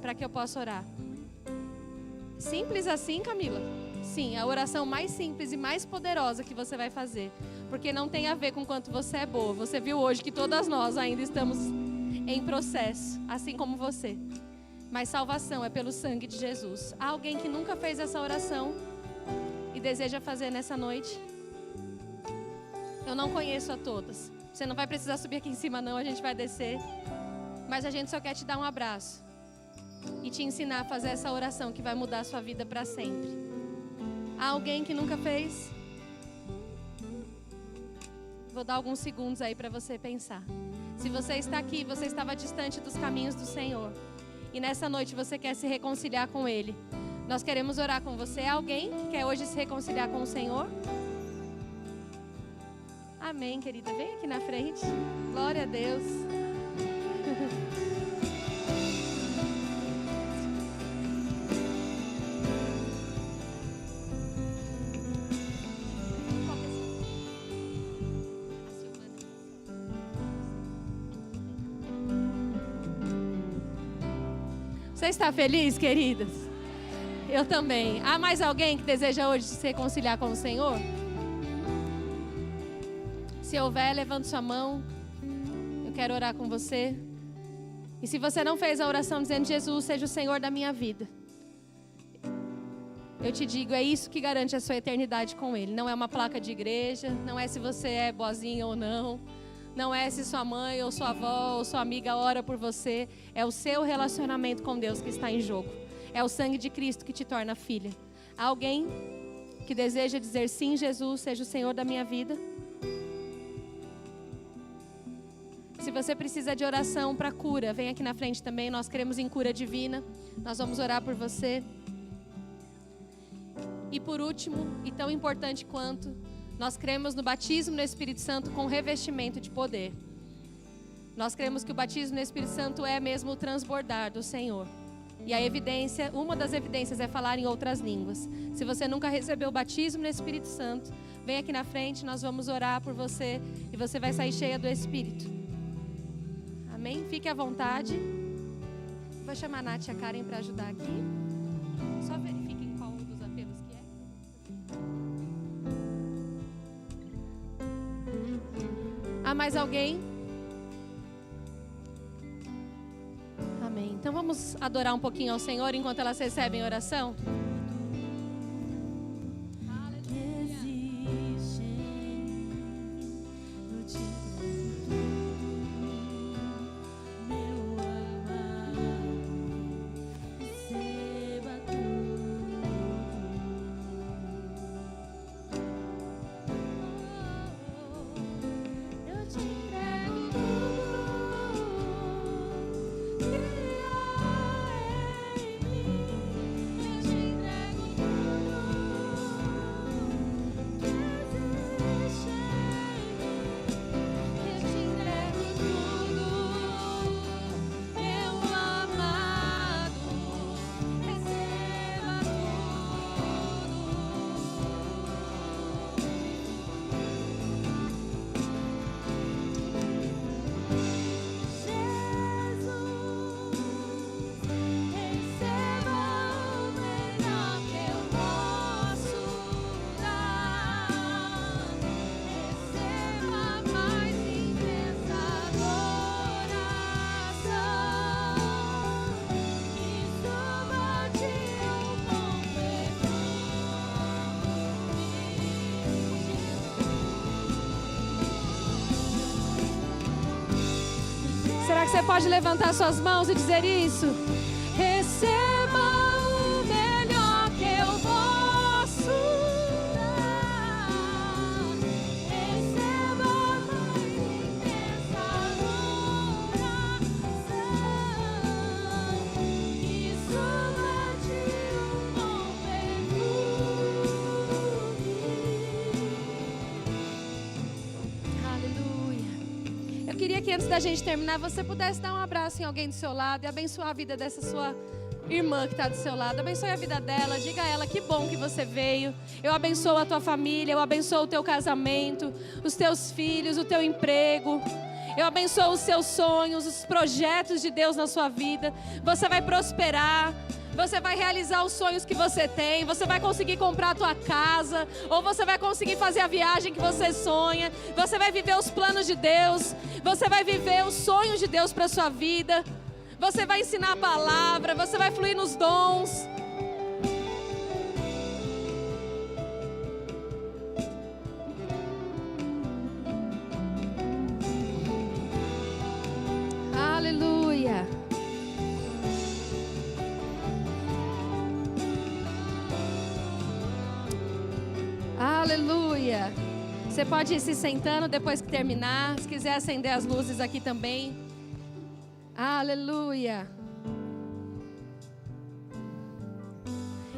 para que eu possa orar. Simples assim, Camila? Sim, a oração mais simples e mais poderosa que você vai fazer, porque não tem a ver com quanto você é boa. Você viu hoje que todas nós ainda estamos em processo, assim como você. Mas salvação é pelo sangue de Jesus. Há alguém que nunca fez essa oração e deseja fazer nessa noite? Eu não conheço a todas. Você não vai precisar subir aqui em cima não, a gente vai descer. Mas a gente só quer te dar um abraço e te ensinar a fazer essa oração que vai mudar a sua vida para sempre. Há alguém que nunca fez? Vou dar alguns segundos aí para você pensar. Se você está aqui, você estava distante dos caminhos do Senhor e nessa noite você quer se reconciliar com Ele, nós queremos orar com você. Há alguém que quer hoje se reconciliar com o Senhor? Amém, querida. Vem aqui na frente. Glória a Deus. Você está feliz, queridas? Eu também. Há mais alguém que deseja hoje se reconciliar com o Senhor? Se houver, levante sua mão. Eu quero orar com você. E se você não fez a oração dizendo Jesus seja o Senhor da minha vida, eu te digo, é isso que garante a sua eternidade com Ele. Não é uma placa de igreja, não é se você é boazinha ou não, não é se sua mãe ou sua avó ou sua amiga ora por você. É o seu relacionamento com Deus que está em jogo. É o sangue de Cristo que te torna filha. Há alguém que deseja dizer sim, Jesus seja o Senhor da minha vida? Se você precisa de oração para cura, vem aqui na frente também. Nós queremos em cura divina. Nós vamos orar por você. E por último, e tão importante quanto, nós cremos no batismo no Espírito Santo com revestimento de poder. Nós cremos que o batismo no Espírito Santo é mesmo o transbordar do Senhor. E a evidência, uma das evidências é falar em outras línguas. Se você nunca recebeu o batismo no Espírito Santo, vem aqui na frente, nós vamos orar por você e você vai sair cheia do Espírito. Amém? Fique à vontade. Vou chamar a Nath e a Karen para ajudar aqui. Só verifiquem qual dos apelos que é. Há mais alguém? Amém. Então vamos adorar um pouquinho ao Senhor enquanto elas recebem oração? Será que você pode levantar suas mãos e dizer isso? Receba o melhor que eu posso dar. Receba a mais intensa adoração. E suba de bom perfume. Aleluia. Eu queria que antes da gente terminar, você pudesse dar um abraço em alguém do seu lado e abençoar a vida dessa sua irmã que está do seu lado. Abençoe a vida dela, diga a ela que bom que você veio. Eu abençoo a tua família, eu abençoo o teu casamento, os teus filhos, o teu emprego. Eu abençoo os seus sonhos, os projetos de Deus na sua vida. Você vai prosperar, você vai realizar os sonhos que você tem, você vai conseguir comprar a tua casa, ou você vai conseguir fazer a viagem que você sonha. Você vai viver os planos de Deus, você vai viver os sonhos de Deus para a sua vida. Você vai ensinar a palavra, você vai fluir nos dons. Aleluia. Aleluia. Você pode ir se sentando depois que terminar. Se quiser acender as luzes aqui também. Aleluia.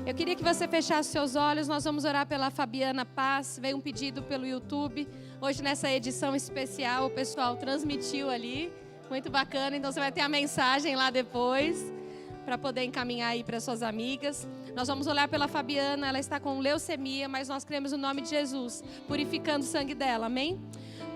Eu queria que você fechasse seus olhos. Nós vamos orar pela Fabiana Paz. Veio um pedido pelo YouTube. Hoje nessa edição especial o pessoal transmitiu ali. Muito bacana. Então você vai ter a mensagem lá depois para poder encaminhar aí para suas amigas. Nós vamos orar pela Fabiana. Ela está com leucemia, mas nós cremos no nome de Jesus, purificando o sangue dela. Amém?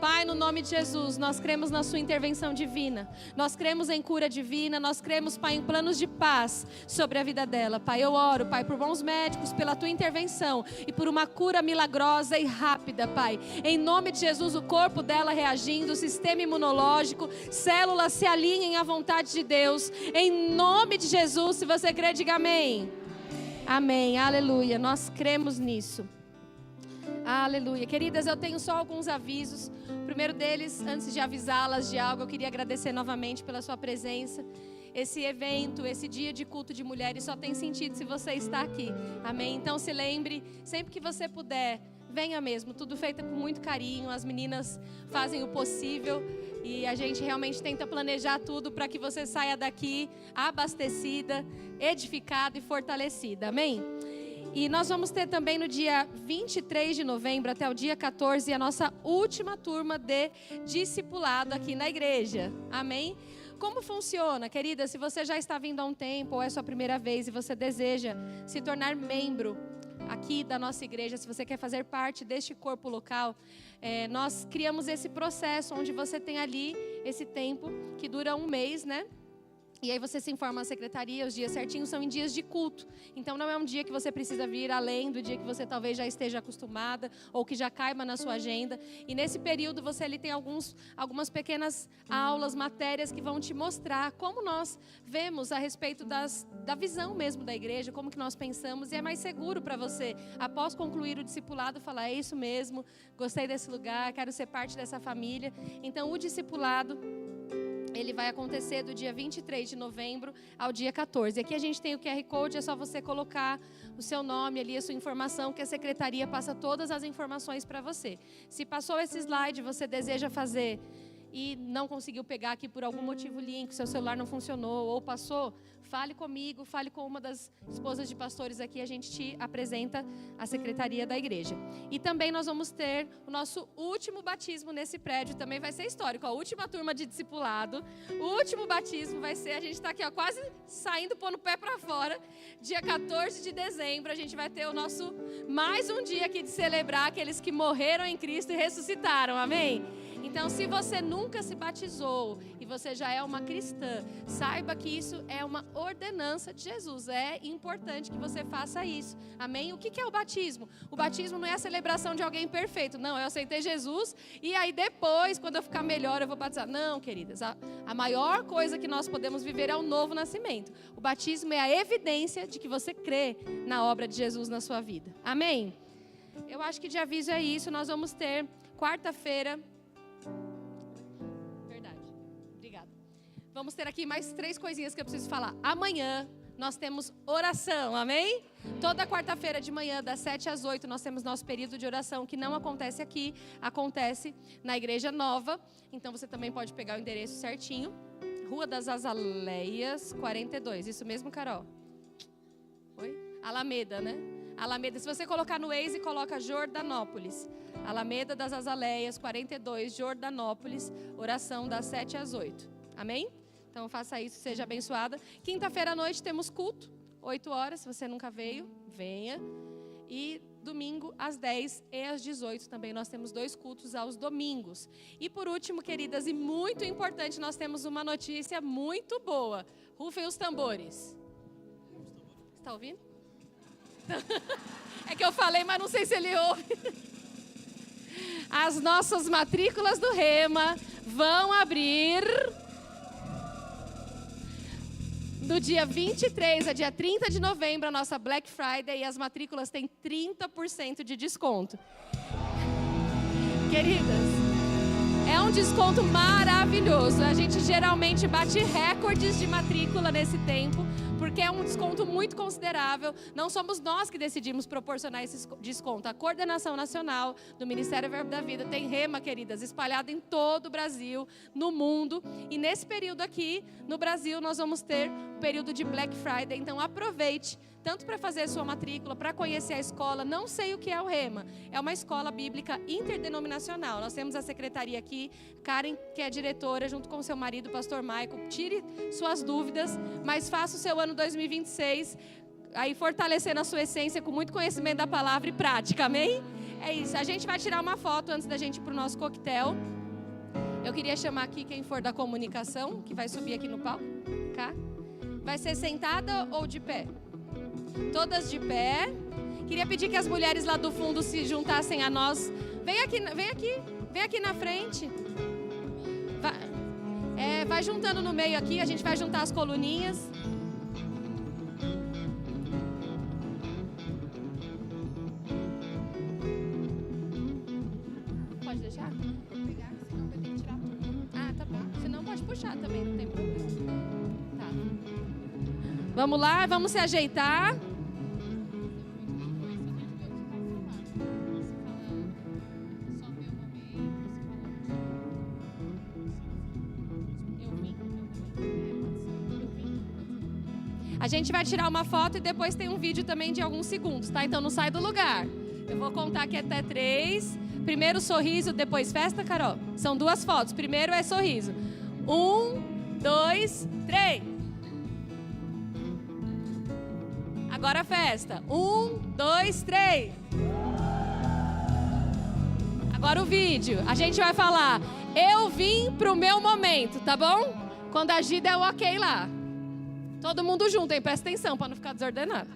Pai, no nome de Jesus, nós cremos na sua intervenção divina. Nós cremos em cura divina. Nós cremos, Pai, em planos de paz sobre a vida dela. Pai, eu oro, Pai, por bons médicos, pela tua intervenção e por uma cura milagrosa e rápida, Pai. Em nome de Jesus, o corpo dela reagindo, o sistema imunológico, células se alinhem à vontade de Deus. Em nome de Jesus, se você crê, diga amém. Amém, aleluia. Nós cremos nisso. Aleluia. Queridas, eu tenho só alguns avisos. O primeiro deles, antes de avisá-las de algo, eu queria agradecer novamente pela sua presença. Esse evento, esse dia de culto de mulheres só tem sentido se você está aqui. Amém? Então se lembre, sempre que você puder, venha mesmo. Tudo feito com muito carinho. As meninas fazem o possível e a gente realmente tenta planejar tudo para que você saia daqui abastecida, edificada e fortalecida. Amém? E nós vamos ter também no dia 23 de novembro até o dia 14 a nossa última turma de discipulado aqui na igreja. Amém? Como funciona, querida? Se você já está vindo há um tempo ou é sua primeira vez e você deseja se tornar membro aqui da nossa igreja, se você quer fazer parte deste corpo local, nós criamos esse processo onde você tem ali esse tempo que dura um mês, né? E aí você se informa na secretaria, os dias certinhos são em dias de culto. Então não é um dia que você precisa vir além do dia que você talvez já esteja acostumada ou que já caiba na sua agenda. E nesse período você ali tem algumas pequenas aulas, matérias que vão te mostrar como nós vemos a respeito da visão mesmo da igreja, como que nós pensamos. E é mais seguro para você, após concluir o discipulado, falar, é isso mesmo, gostei desse lugar, quero ser parte dessa família. Então o discipulado, ele vai acontecer do dia 23 de novembro ao dia 14. Aqui a gente tem o QR Code, é só você colocar o seu nome ali, a sua informação, que a secretaria passa todas as informações para você. Se passou esse slide, você deseja fazer e não conseguiu pegar aqui por algum motivo o link, seu celular não funcionou ou passou, fale comigo, fale com uma das esposas de pastores aqui, a gente te apresenta a secretaria da igreja. E também nós vamos ter o nosso último batismo nesse prédio, também vai ser histórico, a última turma de discipulado, o último batismo vai ser, a gente está aqui ó, quase saindo, pondo o pé para fora, dia 14 de dezembro, a gente vai ter o nosso, mais um dia aqui de celebrar aqueles que morreram em Cristo e ressuscitaram, amém? Então, se você nunca se batizou e você já é uma cristã, saiba que isso é uma ordenança de Jesus. É importante que você faça isso. Amém? O que é o batismo? O batismo não é a celebração de alguém perfeito. Não, eu aceitei Jesus e aí depois, quando eu ficar melhor, eu vou batizar. Não, queridas. A maior coisa que nós podemos viver é o novo nascimento. O batismo é a evidência de que você crê na obra de Jesus na sua vida. Amém? Eu acho que de aviso é isso. Nós vamos ter quarta-feira... Vamos ter aqui mais 3 coisinhas que eu preciso falar. Amanhã nós temos oração, amém? Toda quarta-feira de manhã, das 7 às 8, nós temos nosso período de oração, que não acontece aqui, acontece na Igreja Nova. Então você também pode pegar o endereço certinho. Rua das Azaleias, 42. Isso mesmo, Carol? Oi? Alameda, né? Alameda. Se você colocar no Waze, coloca Jordanópolis. Alameda das Azaleias, 42, Jordanópolis. Oração das 7 às 8. Amém? Então faça isso, seja abençoada. Quinta-feira à noite temos culto, 8 horas, se você nunca veio, venha. E domingo às 10 e às 18 também nós temos 2 cultos aos domingos. E por último, queridas, e muito importante, nós temos uma notícia muito boa. Rufem os tambores. Está ouvindo? É que eu falei, mas não sei se ele ouve. As nossas matrículas do Rema vão abrir do dia 23 a dia 30 de novembro, a nossa Black Friday, e as matrículas têm 30% de desconto. Queridas, é um desconto maravilhoso. A gente geralmente bate recordes de matrícula nesse tempo, porque é um desconto muito considerável. Não somos nós que decidimos proporcionar esse desconto. A coordenação nacional do Ministério Verbo da Vida tem Rema, queridas, espalhada em todo o Brasil, no mundo. E nesse período aqui, no Brasil, nós vamos ter o período de Black Friday. Então aproveite, tanto para fazer a sua matrícula, para conhecer a escola. Não sei o que é o Rema. É uma escola bíblica interdenominacional. Nós temos a secretaria aqui, Karen, que é diretora, junto com o seu marido, o pastor Michael. Tire suas dúvidas, mas faça o seu ano 2026, aí fortalecendo a sua essência com muito conhecimento da palavra e prática, amém? É isso, a gente vai tirar uma foto antes da gente ir para o nosso coquetel. Eu queria chamar aqui quem for da comunicação, que vai subir aqui no palco, cá. Vai ser sentada ou de pé? Todas de pé. Queria pedir que as mulheres lá do fundo se juntassem a nós. Vem aqui na frente. Vai juntando no meio aqui, a gente vai juntar as coluninhas. Pode deixar? Vou pegar, senão vai ter que tirar tudo. Ah, tá bom. Senão pode puxar também, não tem problema. Tá. Vamos lá, vamos se ajeitar. A gente vai tirar uma foto e depois tem um vídeo também de alguns segundos, tá? Então não sai do lugar. Eu vou contar aqui até 3. Primeiro sorriso, depois festa, Carol. São 2 fotos. Primeiro é sorriso. 1, 2, 3. Agora festa. 1, 2, 3. Agora o vídeo. A gente vai falar, eu vim pro meu momento, tá bom? Quando a Gida é o ok lá. Todo mundo junto, hein? Presta atenção para não ficar desordenado.